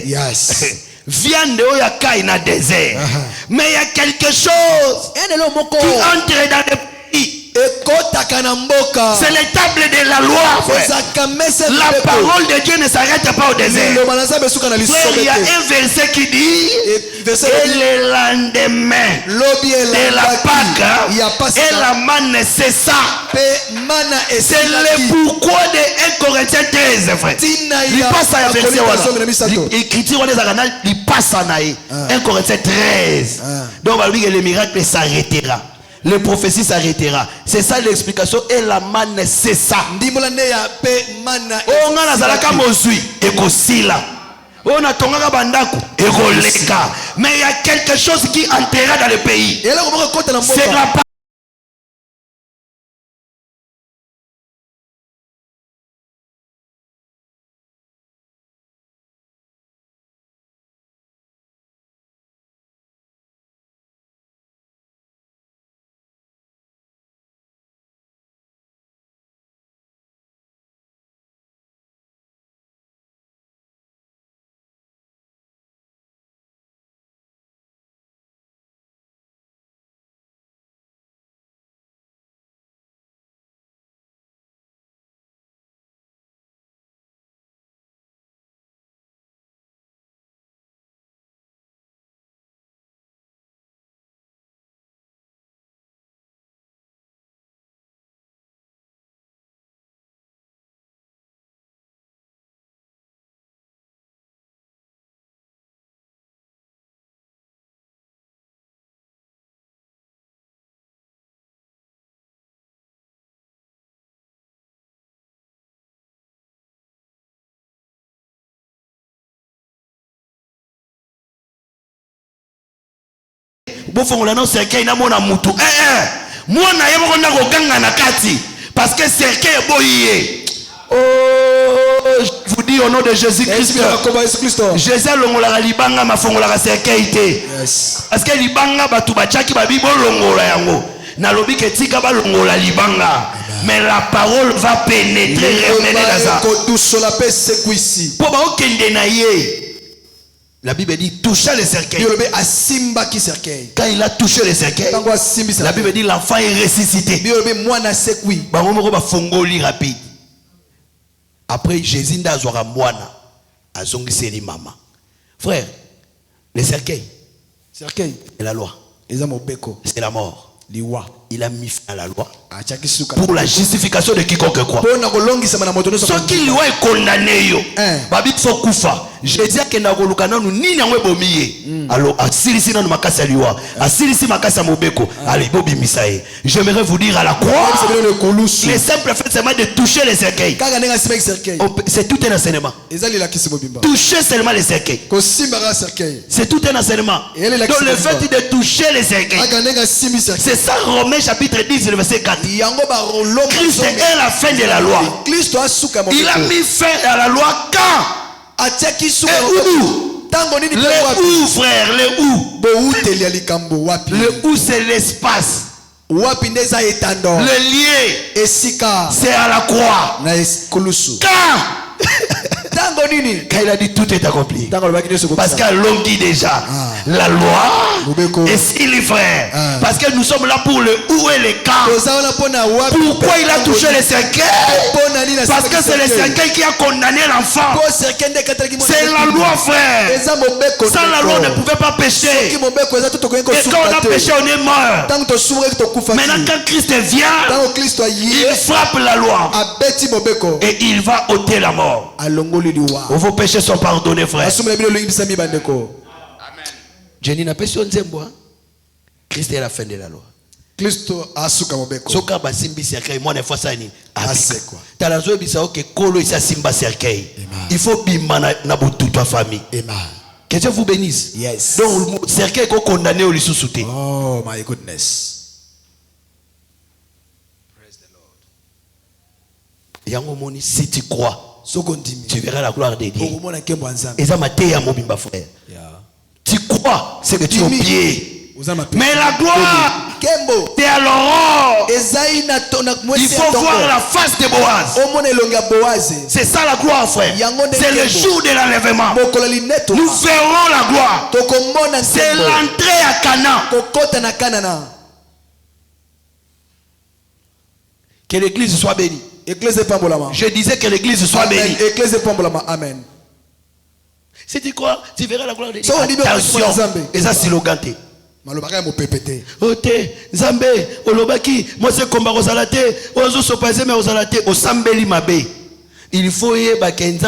Yes. Viande oya kai na désert. Mais il y a quelque chose qui entre dans le pays. C'est l'étable de la loi, frère. La parole de Dieu ne s'arrête pas au désert. Frère, il y a un verset qui dit et le lendemain de la Pâque et la manne cessa. C'est le pourquoi de 1 Corinthiens 13, frère. Il passe à la verset. L'écriture il passe à 1 Corinthiens 13. Donc le miracle s'arrêtera. Les prophéties s'arrêtera. C'est ça l'explication. Et la manne cessa. On a nazalaka mozui ekosila. On a tongaka bandaku ekoleka. Mais il y a quelque chose qui entrera dans le pays. C'est la bofongola non cercueil na mona mutu mwana yebo na koganga na kati parce que cercueil boyé. Oh, je vous dis au nom de Jésus-Christ. Jésus longola libanga mafongola cercueil té. Parce que libanga batu bachaki babi bo longola yango. Na lobi ke tika ba longola libanga. Mais la parole va pénétrer et mener dans ça. Pour ba okende na ye. La Bible dit toucher le cercueil. Quand il a touché le cercueil, la Bible dit l'enfant est ressuscité. Rapide. Après Jésus n'a pas moana a zongiseli maman. Frère, le cercueil, c'est la loi. C'est la mort. Il a mis fin à la loi pour la justification de quiconque croit. Ce qui lui est condamné, Babi faut koufa. Jésus qui n'a pas nous ni n'a pas bomié. Alors à Sirisi n'a pas cassé loi. À Sirisi m'a cassé mobeko. Allez Bobi Misaé. J'aimerais vous dire à la croix. Les simples fait seulement de toucher les cercueils. C'est tout un enseignement. Toucher seulement les cercueils. C'est tout un enseignement. Donc le fait de toucher les cercueils. C'est ça Romains chapitre 10 le verset 4. Christ est la fin de la loi. Il a mis fin à la loi quand? Le où frère, le où? Le où c'est l'espace. Le lieu c'est à la croix. Quand? Quand il a dit tout est accompli. Parce qu'à l'ongi déjà la loi et si les frères. Parce que nous sommes là pour le où et le quand. Pourquoi il a touché les cercueils? Parce que c'est le cercueil qui a condamné l'enfant. C'est la loi frère. Sans la loi on ne pouvait pas pécher. Et quand on a péché on est mort. Maintenant quand Christ vient, il frappe la loi et il va ôter la mort. Vos péchés sont pardonnés, frère. Jenny n'a pas su Christ est la fin de la loi. Soka basimbi cercueil moi ne fois ça ni. Talazo bisa OK kolo isa simba cercueil. Il faut bimba na toute ta famille. Que Dieu vous bénisse. Yes. Donc cercueil ko condamné au lisusuté. Oh my goodness. Praise the Lord. Yango moni si tu crois tu verras la gloire de Dieu. Et ça m'a été à mon bimba frère. Tu crois, c'est que tu es au pied. Mais la gloire, c'est à l'aurore. Il faut voir la face de Boaz. C'est ça la gloire, frère. C'est le jour de l'enlèvement. Nous verrons la gloire. C'est l'entrée à Canaan. Que l'église soit bénie. Je disais que l'église soit bénie. Amen. Si tu crois, tu verras la gloire de Dieu. Attention. Et ça c'est l'oganté. Ote, Zambé, Olobaki, moi c'est combat aux alatés, ozo sopazé mais aux alatés, au Sambeli Mabé. Il faut y aller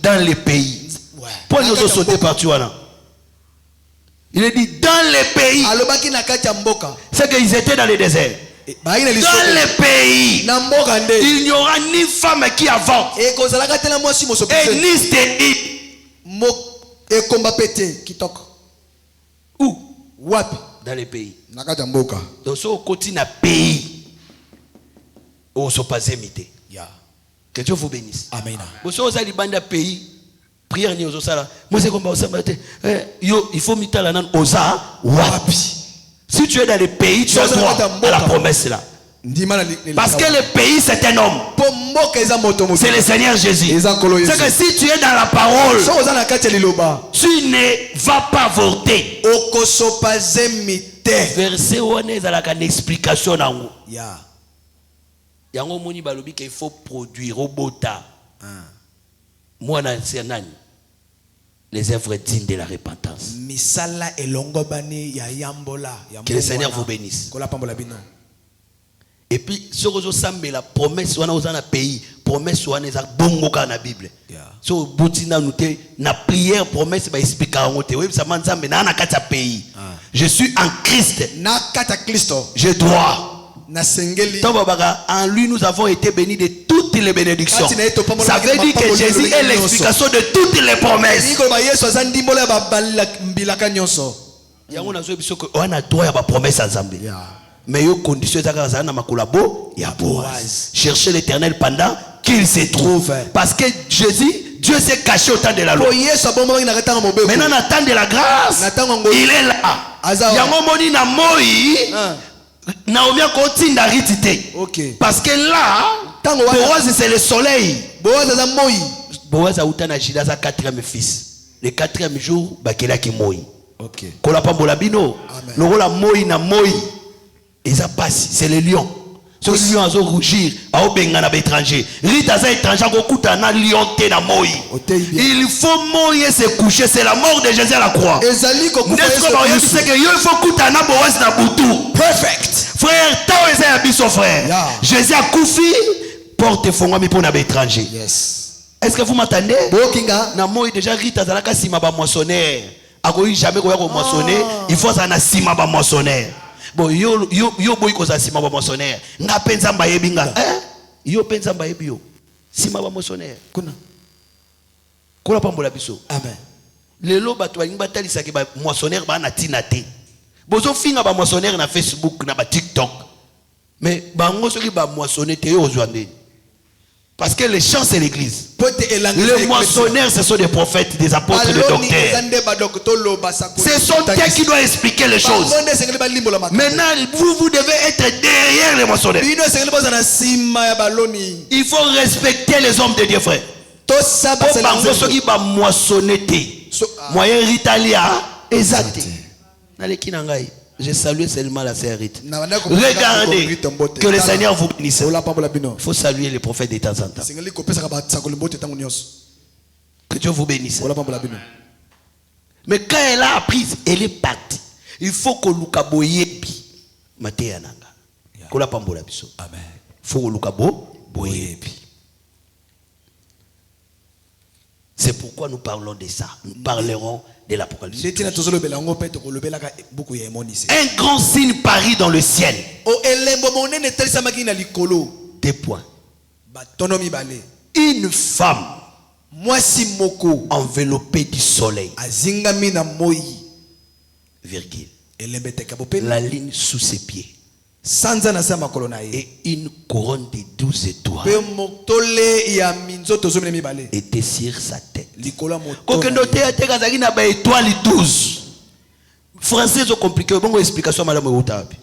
dans les pays. Pour nous sauter partout là. Il est dit dans les pays. C'est qu'ils étaient dans le désert. Dans les pays, il n'y aura ni femme qui avance et ni stérile. Où? Dans les pays. Donc ce côté na pays où se passe imité. Que Dieu vous bénisse. Amen. Vous avez des bandes pays. Prière ni aux sala. Moi c'est comme ça. Il faut mettre la nan osa wapi. Si tu es dans les pays, tu as droit à la promesse là. Parce que le pays c'est un homme. C'est le Seigneur Jésus. C'est que si tu es dans la parole, tu ne vas pas voter. Verset où on est à la explication nango. Yango moni balobi qu'il faut produire au bota. Moi na c'est nani. Les œuvres dignes de la repentance. Que le Seigneur vous bénisse. Et puis, ce que vous la promesse, on a un pays, promesse, on a bongo dans la Bible. So, boutina nous na prière, promesse, bah expliquer en haute. Oui, ça m'a dit, na kata pays. Je suis en Christ. Je dois. En lui, nous avons été bénis de toutes les bénédictions. Ça veut dire que Jésus est l'explication de toutes les promesses. yango nazo biso ko wana droit ya ba promesse à Nzambe. Mais yo condition ezaka na makolabo ya Boaz. Cherchez l'Éternel pendant qu'il se trouve. Parce que Jésus, Dieu s'est caché au temps de la loi. Maintenant, dans le temps de la grâce, il est là. Yango moni na moi, Naomi a continué d'arrêter. Parce que là, Boaz c'est le soleil. Boaz a outan na Judas a quatrième fils. Le quatrième jour, bakela ki moi. Kola pambola bino. Le rôle moi na moi. Et ça passe, c'est le lion. Ce lion a rougir, a obenga na étranger. Rita za étranger ko kuta na lion te na moi. Il faut mourir se coucher, c'est la mort de Jésus à la croix. Ezali ko kufa Yesu. C'est que il faut kuta na Boaz na butu. Perfect. Frère, toi et ça biso frère. Jésus a koufi porte fongami pour na étranger. Yes. Est-ce que vous m'entendez? Na moi déjà Rita za la kasima ba moissonneur. Akoyi jamais ko ya ko moissonner, il faut ça na sima ba moissonneur. Bon, yo boy koza sima ba moissonneur. Nga penza mba yebi nga. Yo penza mba yebi yo. Sima ba moissonneur. Kuna. Kola pambola biso. Amen. Lelo bato balingi batalisa ke ba moissonneur ba na tina te. Bozo finga ba moissonneur na Facebook na ba TikTok. Mais bango soki ba moissonneur te yo ozwande. Parce que les champs c'est l'église. Les moissonneurs ce sont des prophètes, des apôtres, des docteurs. Ce sont eux qui doivent expliquer les choses. Maintenant, vous devez être derrière les moissonneurs. Il faut respecter les hommes de Dieu, frère. Moyen Ritalia, exact. Je salue seulement la sœur Rita. Regardez que le Seigneur vous bénisse. Il faut saluer les prophètes de temps en temps. Que Dieu vous bénisse. Mais quand elle a appris, elle est partie. Il faut que Lukabo yebi. Amen. Il faut que Lukabo yebi. C'est pourquoi nous parlons de ça. Nous parlerons de l'Apocalypse. Un grand signe parit dans le ciel. 2 points. Une femme enveloppée du soleil. Virgule. La ligne sous ses pieds. Et une couronne de 12 étoiles était sur sa tête. Français sont compliqués. Bon explication madame Outabi.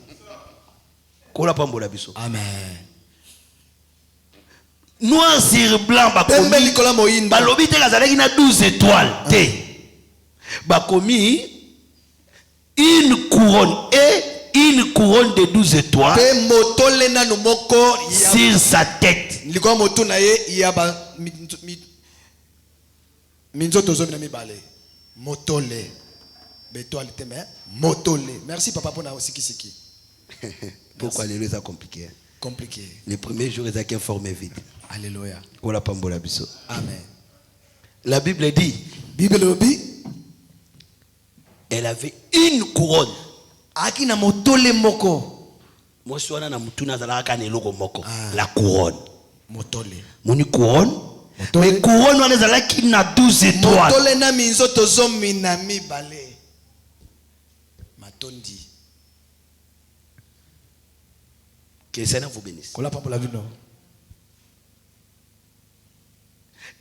Amen. Noir sur blanc balobi te kazalaki na 12 étoiles te. Bakomi une couronne et une couronne de 12 étoiles sur sa tête. Merci papa pour la siki. Pourquoi les lois compliqués? Compliqué. Les premiers jours ils ont formé vite. Alléluia. Amen. La Bible dit. Elle avait une couronne. Akina motole moko. Moi je suis na mutuna zalaka na eloko moko. La couronne. Motole. Moni couronne. Mais couronne on ezalaki na 12 étoiles. Motole na minzoto zomi na mibale. Matondi. Que le Seigneur vous bénisse. Kola pa pour la vie non.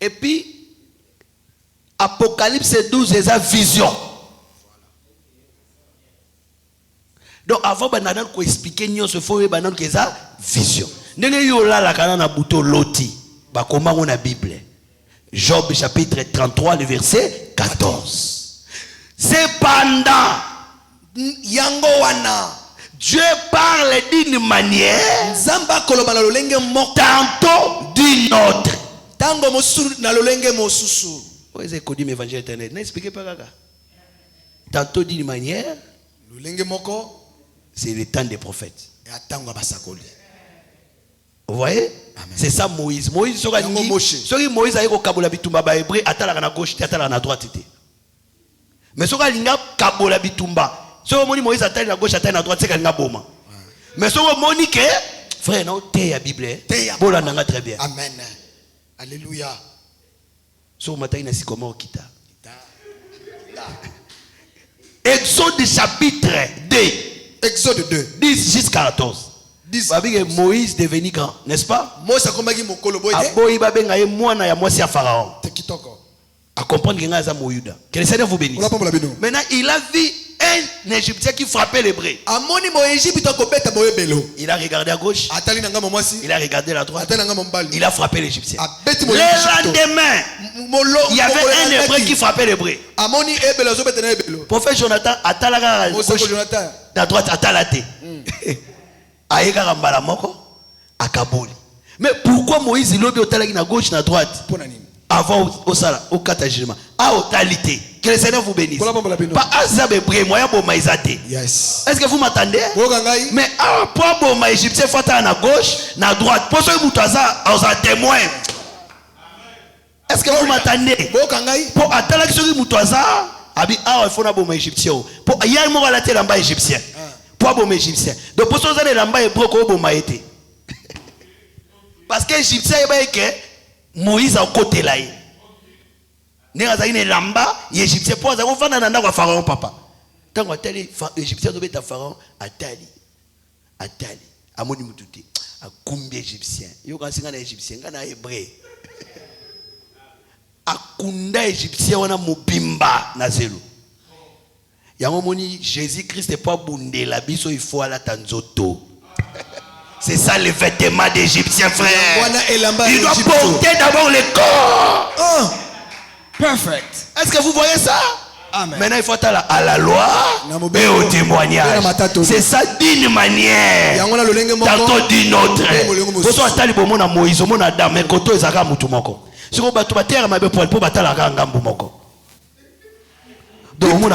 Et puis Apocalypse 12 est sa vision. Donc avant banana ko expliquer nyo se faut banana que ça vision. Ndenge yo la la kana na buto loti ba koma na Bible. Job chapitre 33 le verset 14. Cependant yango wana Dieu parle d'une manière, tantôt d'une autre. Tantôt d'une manière, c'est le temps des prophètes. Vous voyez? C'est ça Moïse. Moïse, Moïse a eu Kabola Bitumba Baébré, atala na gauche, atala na droite. Mais ce qu'il Kabola Bitumba. Si on Moïse atteint à gauche, atteint à droite, c'est qu'il y a un bon. Mais si on dit que, frère, non, t'es la Bible. Bon, là, très bien. Amen. Alléluia. Si on m'attend, c'est comment on quitte. Exode chapitre 2. Exode 2. 10 jusqu'à 14. 10. Moïse devenu grand, n'est-ce pas? Moïse a combattu mon coloboy. Aboyi babenga ye mwana ya mwasi ya Pharaon. À comprendre que Ngaza Moïda. Que le Seigneur vous bénisse. Maintenant, il a vu un Égyptien qui frappait l'hébreu. Il a regardé à gauche. Il a regardé à droite. Il a frappé l'Égyptien. Le lendemain, il y avait un hébreu qui frappait l'hébreu. Prophète Jonathan a talaga à droite à talate. Aïga rambala moko à Kaboli. Mais pourquoi Moïse il a talagi à gauche à droite? Avant au sala au catagement à totalité. Que le Seigneur vous bénisse. Pas azabe bré moyen pour maïsate. Yes. Est-ce que vous m'entendez? Mais à point pour ma égyptien faut à la gauche, à droite. Pour ce moutaza aux témoin. Est-ce que vous m'entendez? Pour attendre que ce moutaza abi il faut na bon égyptien. Pour y a mo la tête lamba égyptien. Pour bon égyptien. Donc pour ça les lamba hébreu ko bon maïté. Parce que égyptien est que Moïse a côté là. N'est lamba, égyptien pour ça on va dans la pharaon papa. Tant que tel égyptien doit être pharaon atali. Amoni mututi. A combien égyptien? Yo quand c'est un égyptien, quand un hébreu. A kunda égyptien on a mobimba na zelo. Ya moni Jésus Christ est pas bundé la biso il faut à la tanzoto. C'est ça le vêtement d'Égyptien, frère. Il doit porter d'abord le corps. Oh. Perfect. Est-ce que vous voyez ça? Amen. Maintenant, il faut aller à la loi et au témoignage. C'est ça d'une manière. Tantôt d'une autre. Vous savez, attali bomo na Moïse, bomo na Adam, mais koto ezaka mutu moko. Si vous battez la terre, mabe pour batala ngambu moko. Donc, mon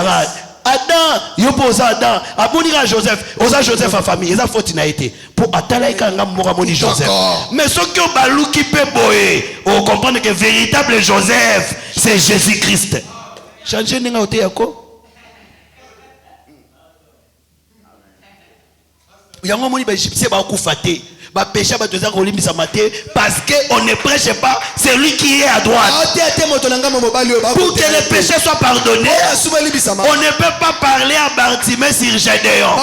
Adam, yo pose Adam, abonira Joseph, osa Joseph en famille, ils ont faute na été pour atalaika ngamora moni Joseph. Mais ce que balou qui peut boyer, on comprend que véritable Joseph, c'est Jésus-Christ. Changer ninga ote yako. Yango moni ba égyptien ba kufate. Péché parce qu'on ne prêche pas celui qui est à droite. Pour que les péchés soient pardonnés, on ne peut pas parler à Bartimée sur Gédéon.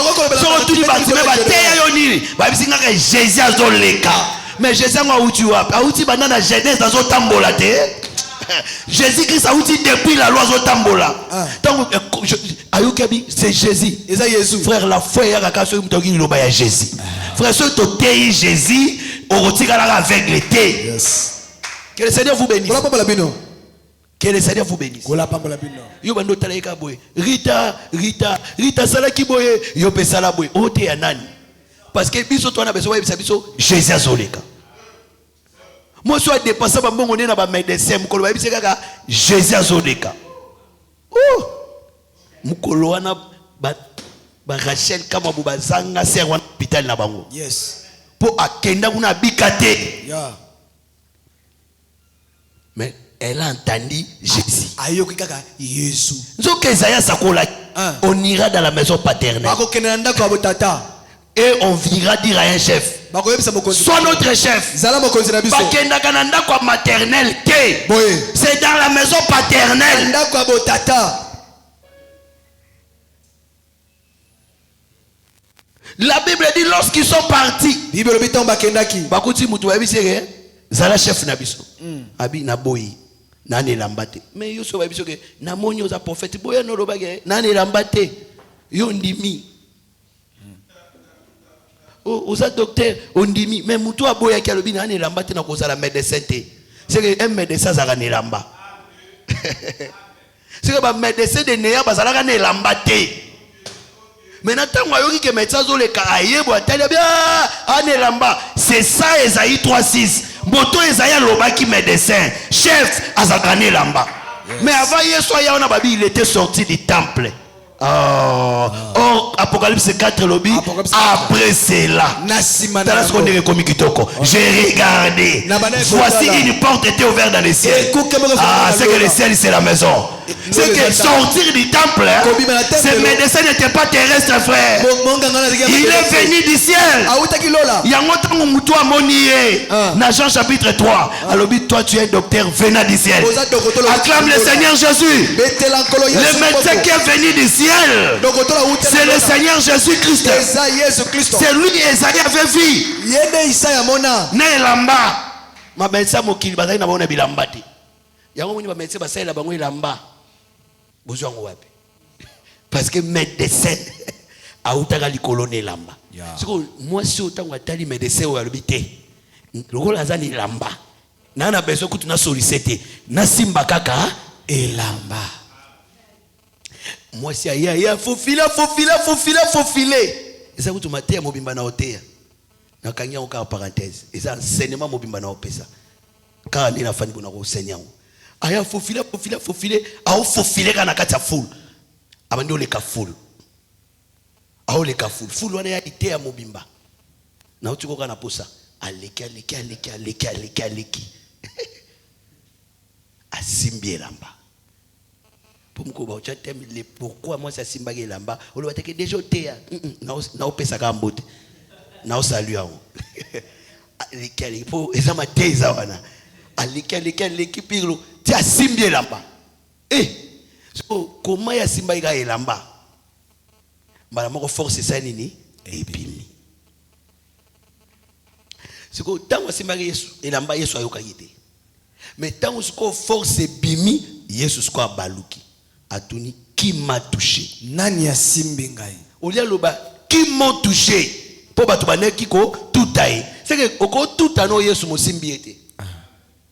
Jésus a son leka. Mais Jésus a outi wap. A outi banana Genèse dans son tambola. Jésus-Christ a outi depuis la loi son tambola. Donc, c'est Jésus. Frère, la foi est à Jésus. Frère, ce que Jésus, on retire avec l'été. Que le Seigneur vous bénisse. Que le Seigneur vous bénisse. Rita salaki boye, yo pe salaboye. Ote ya nani? Parce que biso to na besoin biso Jésus azoleka. Moi soit dépassé ba mbongo na ba médecin mukolo ba biso kaka Jésus azoleka. Oh! Mukolo wana ba Rachel kama bubazanga ser wana hôpital na bango. Yes. Pour akenda kuna bikate. Yeah. Mais elle a entendu Jésus. Ayoki kaka Yesu. Nzoka Isaïa sakola. On ira dans la maison paternelle. Et on viendra dire à un chef. Sois notre chef. Bakenda kananda kwa maternelle te. C'est dans la maison paternelle. La Bible dit lorsqu'ils sont partis. Bakuti mutu babiseke zala chef na biso. Abi na boyi. Nani lambate. Mais yo so babiso ke na moni oza prophète boya no lobage nani lambate. Yo ndimi. Oza docteur ondimi mais mutu aboya ki alobi nani lambate na kozala médecin te. C'est que un médecin zaka ne lamba. C'est que ba médecin de neya bazalaka ne lambate. Maintenant, c'est ça Esaïe 3:6. Boto Esaïe Lobaki médecin. Chef Azakane Lamba. Mais avant il était sorti du temple. Or, Apocalypse 4 lobby. Après cela, j'ai regardé. Voici une porte était ouverte dans le ciel. C'est que le ciel c'est la maison. C'est que sortir du temple, ce médecin n'était pas terrestre, frère. Il est venu du ciel. Il y a dans Jean chapitre 3. Alors, toi, tu es docteur venant du ciel. Acclame le Seigneur Jésus. Le médecin qui est venu du ciel, c'est le Seigneur Jésus-Christ. C'est lui Esaïe avait vu. Ne lamba. Ma médecin mokili bazali na bona bilamba te. Yango moni ba médecin basali la bango ilamba. Bozwa ngo wapi? Parce que médecin a utaka likolo ne lamba. Siko moi si autant atali médecin o alobi te. Lokolo azali lamba. Na na besoin kutu na solliciter. Na simba kaka elamba. Moi si aya faut filer. Et ça kutu maté mobimba na otea. Na kanya encore parenthèse. Et ça enseignement mobimba na opesa. Car ni na fani bona ko seigneur. Aya faut filer. A faut filer kana kati ya full. Abandi le ka full. A le ka full. Full wana ya ite ya mobimba. Na utuko kana posa. Aleki. Asimbi lamba. Pour mko ba ucha tem le pourquoi moi ça simba ke lamba. O le bateke déjà otea. Na opesa ka mbote. Na salut à vous. Aleki pour ezama teza wana. Aleki pilo. Tu as simbi lamba. So comment ya simba ika lamba? Mala moko force ça nini? Epimi. Siko tango simba Yesu elamba Yesu ayoka yite. Mais tango siko force bimi Yesu siko abaluki. Atuni qui m'a touché? Nani ya simbi ngai? Olia loba qui m'ont touché? Po batu baneki ko tutaye. C'est que oko tutano Yesu mo simbi ete.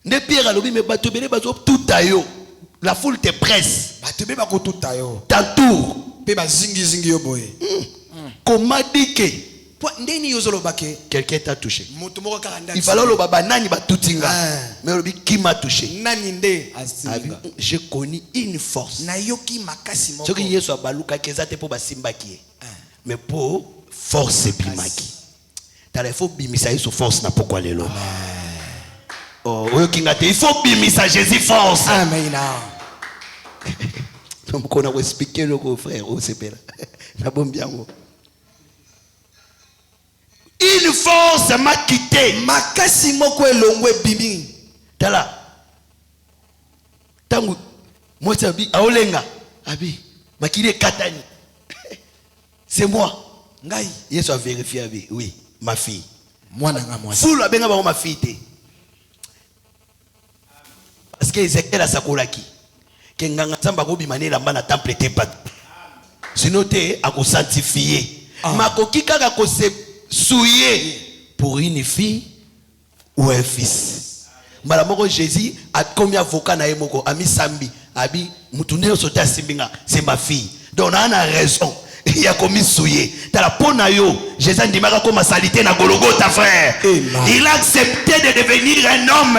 Ne Pierre alobi me batu bele bazo tutayo. La foule te presse. Batu be bako tutayo. T'entoure. Pe ba zingi yo boye. Comment dire que ndeni yozolo bake quelqu'un t'a touché? Il fallait le baba nani ba tutinga. Mais lobi qui m'a touché? Nani nde asinga. J'ai connu une force. Na yoki makasi moko. Ce que Yesu abaluka kezate po ba simbaki. Mais pour force bimaki. T'as faut bimisa Yesu force na pourquoi lelo. Oh, il faut bimisa Jésus force. Amen. Donc on a expliqué le frère au CPR. La bombe bien. Une force m'a quitté. Makasi moko elongwe bimi. Tala. Tangu moi c'est abi aolenga. Abi makile katani. C'est moi. Ngai. Yesu a vérifié abi. Oui, ma fille. Moi nanga moi. Fulu abenga ba ma fille. Parce que Ezekiel a sakolaki. Que nganga tsamba ko bimane lamba na temple te pas. Sinon te a ko sanctifier. Makoki kaka ko se souiller pour une fille ou un fils. Malamoko Jésus a combien avocat na yemoko ami sambi abi mutune sota simbinga c'est ma fille. Donc on a raison. Il a commis souillé. Dans la peau na yo, Jésus dit maka comme salité na Golgotha frère. Il a accepté de devenir un homme.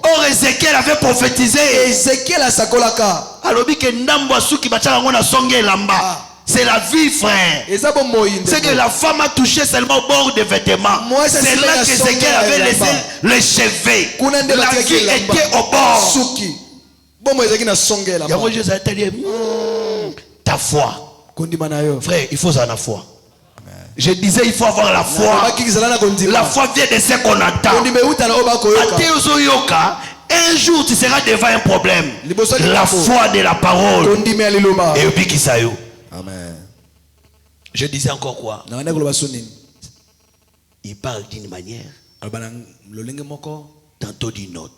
Or Ézéchiel avait prophétisé. Ézéchiel a sakolaka. Alors que ndambo asuki bachaka ngona songe lamba. C'est la vie, frère. C'est que la femme a touché seulement au bord des vêtements. C'est là que Ézéchiel avait laissé les cheveux. La vie était au bord. Ta foi. Frère, il faut avoir la foi. Je disais, il faut avoir la foi. La foi vient de ce qu'on attend. Un jour, tu seras devant un problème. La foi de la parole. Et puis qui ça yo. Amen. Je disais encore quoi? Il parle d'une manière, tantôt d'une autre.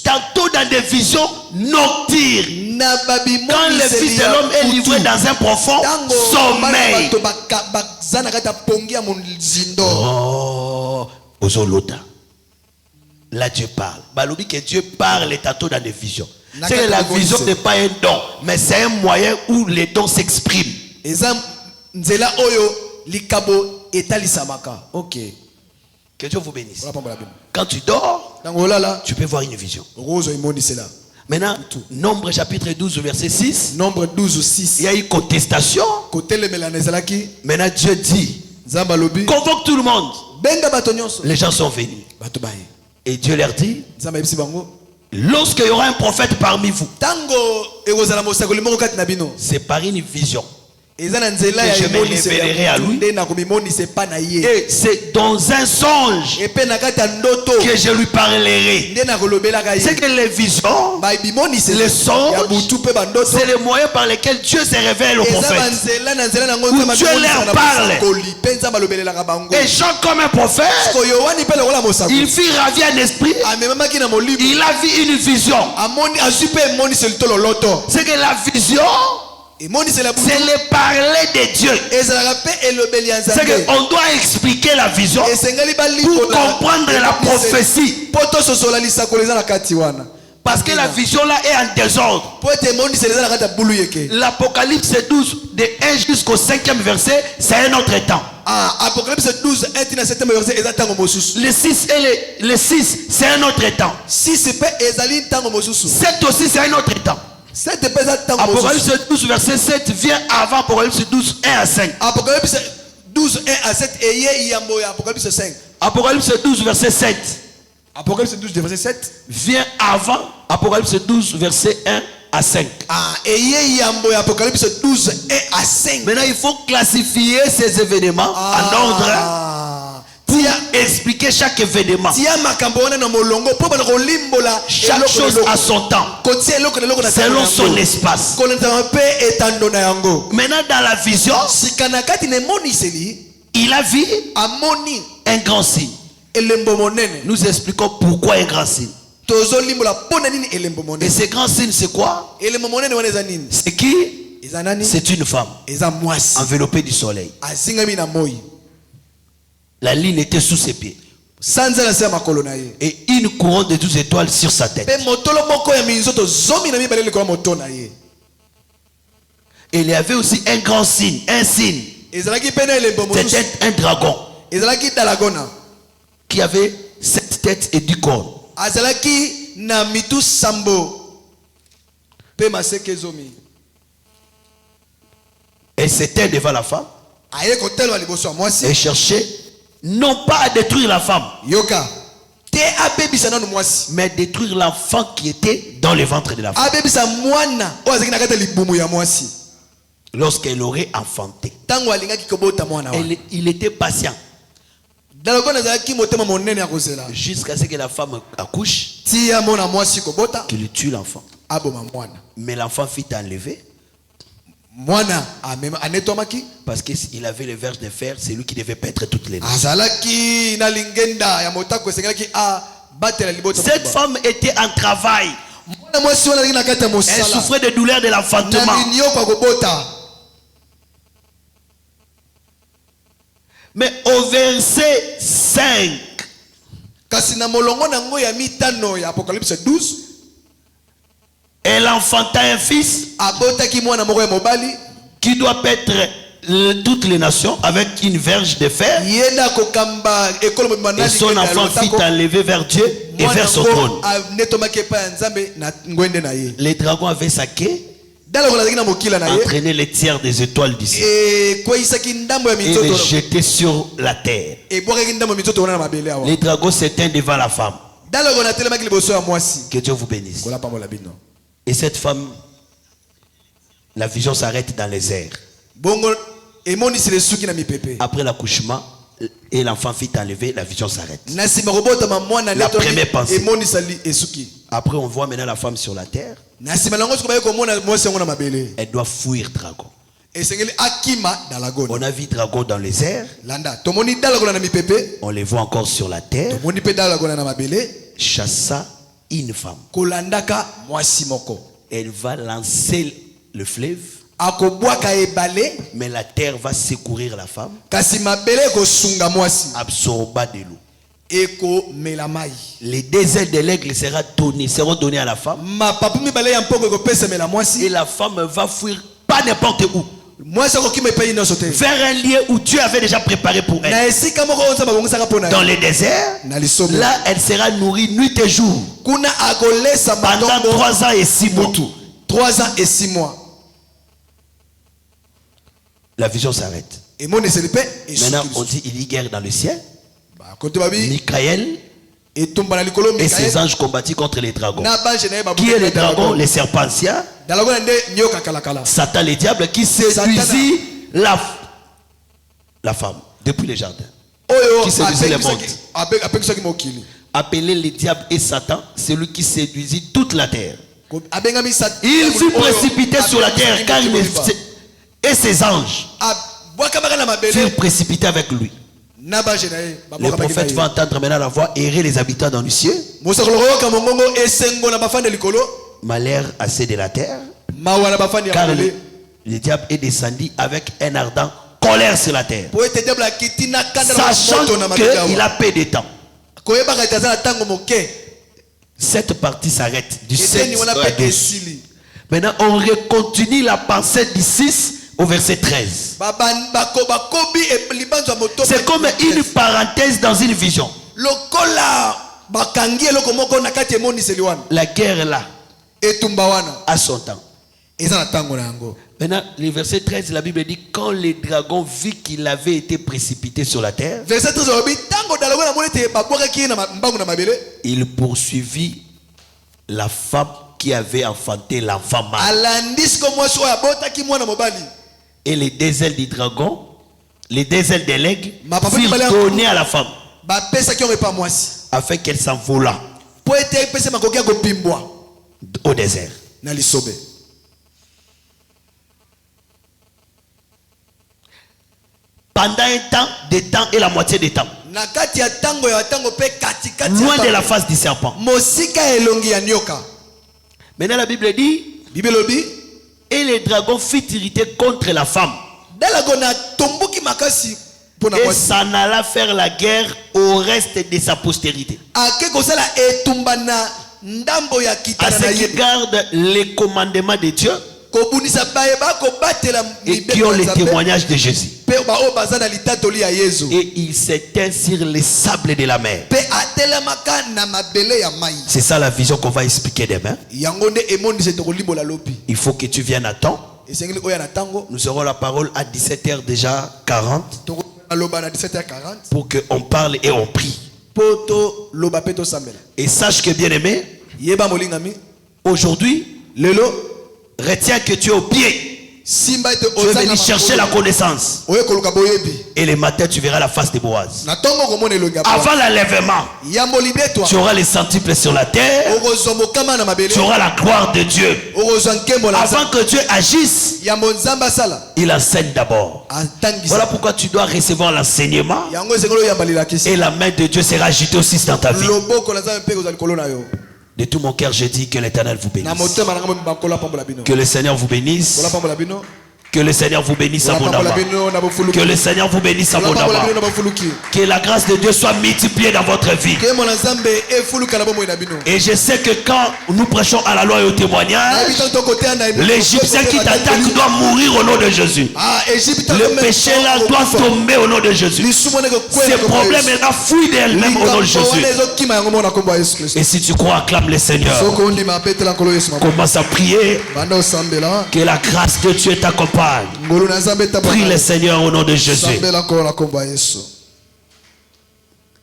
Tantôt dans des visions nocturnes. Quand le Fils de l'homme est livré dans un profond sommeil. Oh, Ozolota. Là Dieu parle. Balobi que Dieu parle tantôt dans des visions. C'est que la vision n'est pas un don, mais c'est un moyen où les dons s'expriment. Ok. Que Dieu vous bénisse. Quand tu dors, tu peux voir une vision. Maintenant, Nombre chapitre 12, verset 6. Nombre 12, 6. Il y a une contestation. Maintenant, Dieu dit, convoque tout le monde. Les gens sont venus. Et Dieu leur dit, Lorsqu'il y aura un prophète parmi vous, tango ekozala mosakoli moko kati na bino, c'est par une vision eza na nzela que ya je me révélerai à lui. nde na komimonisa pa na ye, Et c'est dans un songe epe na kati ya ndoto que je lui parlerai. nde na kolobelaka C'est ye. que les visions, Ba bimonisa les songes, ya butu pe bandoto c'est le moyen par lequel Dieu se révèle au eza prophète. banzela na nzela nango Où nzambe Dieu abimonisa leur na parle. mosakoli pe nzambe alobelelaka bango. Et Jean, comme un prophète, Ko Yohani pe lokola mosakoli il fut ravi en esprit. amemamaki na molimo, Il a vu une vision. amoni azwi pe emonisa litolo loto, C'est que la vision, emonisela butu c'est le parler de Dieu. ezalaka pe elobeli ya C'est nzambe. qu'on doit expliquer la vision Esengeli pour balikola comprendre la prophétie. po tososola lisakolo eza na kati wana, Parce que la vision là est en désordre. po ete emonisela eza na kati ya bulu yeke. L'Apocalypse 12, de 1 jusqu'au 5e verset, c'est un autre temps. Apocalypse 12 1 na 7e verset eza ntango mosusu. Le 6 et le 6, c'est un autre temps. 6 pe ezali ntango mosusu. 7 aussi, c'est un autre temps. 7 pe eza ntango mosusu. Apocalypse 12, verset 7 vient avant Apocalypse 12, 1 à 5. Apocalypse 12 1 à 7 eye yambo ya Apocalypse 5. Apocalypse 12, verset 7 Apocalypse 12 verset 7 vient avant Apocalypse 12, verset 1 à 5. eye yambo ya Apocalypse 12 1 à 5. Maintenant, il faut classifier ces événements en ordre pour expliquer chaque événement. Tia makambo wana na molongo po bana kolimbola Chaque chose a son temps, kotia eloko na eloko na selon son espace. kolenzama pe etando na yango. Maintenant, dans la vision, Sikana kati ne moniseli il a vu amoni un grand signe. elembo monene. Nous expliquons pourquoi un grand signe. Tozo limbola pona nini elembo Et monene. ce grand signe, c'est quoi? Elembo monene wana eza nini? C'est qui? Eza nani? C'est une femme Eza mwasi. enveloppée du soleil. Azingami na moi. La lune était sous ses pieds. Sanza na se makolo na ye. Et une couronne de 12 étoiles sur sa tête. Pe motolo moko ya minzoto zomi na mibale likolo moto na ye. Et il y avait aussi un grand signe, un signe. Ezalaki pe na elembo mosusu. C'était un dragon Ezalaki dalagona. qui avait 7 têtes et 10 cornes. Azalaki na mitu sambo. Pe maseke zomi. Et c'était devant la femme. Aye kotelwa liboso ya mwasi. Et cherchait non pas à détruire la femme, Yoka. Te abebisa nanu mwasi. mais détruire l'enfant qui était dans le ventre de la femme. Abebisa mwana o azaki na kati ya libumu ya mwasi. Lorsqu'elle aurait enfanté. Tango alingaki kobota mwana wa. Il était patient Dalagona azalaki motema monene ya kozela. jusqu'à ce que la femme accouche, Tia mona mwasi kobota qu'il tue l'enfant. aboma mwana. Mais l'enfant fut enlevé Mwana amema anetomaki parce qu'il avait le verge de fer, c'est lui qui devait paître toutes les nuits. azalaki na lingenda ya motako esengelaki a batela libota. Cette femme était en travail. Mwana mwasi wana na kati ya Elle mosala. souffrait de douleurs de l'enfantement. Na linyo kwa kobota. Mais au verset 5, Kasi na molongo nango ya mitano ya Apocalypse 12 elle enfanta un fils abotaki mwana moko ya mobali qui doit paître toutes les nations avec une verge de fer. yenda kokamba ekolo mobimba na Et son lingenda ya enfant fut lotako. enlevé vers Dieu et Mwana vers son ngo trône. anetomaki epai ya Nzambe na ngwende na ye. Les dragons avaient saqué, Dalako azalaki na mokila na ye entraîné les tiers des étoiles du ciel ekweyisaki ndambo ya et les minzoto jeté sur la terre. ebwakaki ndambo ya minzoto wana na mabele awa. Les dragons s'éteignent devant la femme. Dalako natelemaki liboso ya mwasi. Que Dieu vous bénisse. Kolapambola bino. Et cette femme, la vision s'arrête dans les airs. Bongo emonisi lesuki na mipepe. Après l'accouchement, et l'enfant fut enlevé, la vision s'arrête. Na sima kobota mwana La neto première pensée. emonisa esuki. Après, on voit maintenant la femme sur la terre. Na sima lango sikobaye komona mwasi yango na mabele. Elle doit fuir dragon. Esengeli akima dalagona. On a vu dragon dans les airs. Landa tomoni dalagona na mipepe. On les voit encore sur la terre. Tomoni pe dalagona na mabele. Chassa une femme. Kolandaka mwasi moko. Elle va lancer le fleuve, Akobwaka ebale mais la terre va secourir la femme, kasi mabele kosunga mwasi. absorba de l'eau. Eko melamai. Les deux ailes de l'aigle seront donnés à la femme. Ma papu mibale ya mpoko ekopesa mela mwasi. Et la femme va fuir pas n'importe où, Mwasi akokima epai nyonso te. vers un lieu où Dieu avait déjà préparé pour elle. Na esika moko onza babongisaka mpona Dans ye. le désert, Na lisomo. là elle sera nourrie nuit et jour Kuna akolesa pendant matombo 3 ans et 6 mois. 3 ans et 6 mois. La vision s'arrête. Emoneseli pe Maintenant, on esuki. dit il y a guerre dans le ciel. Ba kote babi Michael Et ses anges combattirent contre les dragons. Qui est le dragon? Les serpents anciens. Satan, le diable, qui séduisit la femme depuis le jardin. Qui séduisit le monde. Appelé le diable et Satan, celui qui séduisit toute la terre. Il fut précipité sur la terre car et ses anges furent précipités avec lui. Le prophète va entendre maintenant la voix errer les habitants dans le ciel. Malheur à ceux de la terre. Car le diable est descendu avec un ardent colère sur la terre. Sachant qu'il a peu de temps. Cette partie s'arrête du 7 à 10. Maintenant on continue la pensée du 6 au verset 13. C'est comme une parenthèse dans une vision. La guerre là a son temps. Maintenant, le verset 13, la Bible dit quand les dragons vit qu'il avait été précipité sur la terre, il poursuivit la femme qui avait enfanté l'enfant mâle. Et les deux ailes du dragon, les deux ailes de l'aigle, furent données à la femme afin qu'elle s'envolât au désert. Pendant un temps, des temps et la moitié des temps. Loin de la face du serpent. Maintenant la Bible dit, et les dragons furent irrités contre la femme. Et s'en alla faire la guerre au reste de sa postérité. À ceux qui gardent les commandements de Dieu et qui ont le témoignage de Jésus. Et il s'éteint sur les sables de la mer. C'est ça la vision qu'on va expliquer demain. Il faut que tu viennes à temps. Nous aurons la parole à 17h déjà 40 pour qu'on parle et on prie. Et sache que bien aimé, aujourd'hui, retiens que tu es au pied. Tu es venu chercher la connaissance. Et le matin, tu verras la face de Boaz. Avant l'enlèvement, tu auras les centuples sur la terre. Tu auras la gloire de Dieu. Avant que Dieu agisse, il enseigne d'abord. Voilà pourquoi tu dois recevoir l'enseignement. Et la main de Dieu sera agitée aussi dans ta vie. De tout mon cœur, je dis que l'Éternel vous bénisse. Que le Seigneur vous bénisse. Que le Seigneur vous bénisse abondamment. Que le Seigneur vous bénisse abondamment. Que la grâce de Dieu soit multipliée dans votre vie. Et je sais que quand nous prêchons à la loi et au témoignage, l'Égyptien qui t'attaque doit mourir au nom de Jésus. Le péché là doit tomber au nom de Jésus. Ces problèmes là fuient d'elles-mêmes au nom de Jésus. Et si tu crois, acclame le Seigneur. Commence à prier. Que la grâce de Dieu t'accompagne. Prie le Seigneur au nom de Jésus.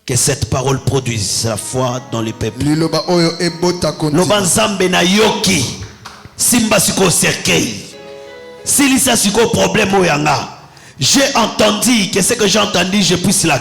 Que cette parole produise la foi dans les peuples. Lobanzambe na yoki simba siko cercueil. Si lisa siko problème oyanga. J'ai entendu que ce que j'ai entendu je puisse la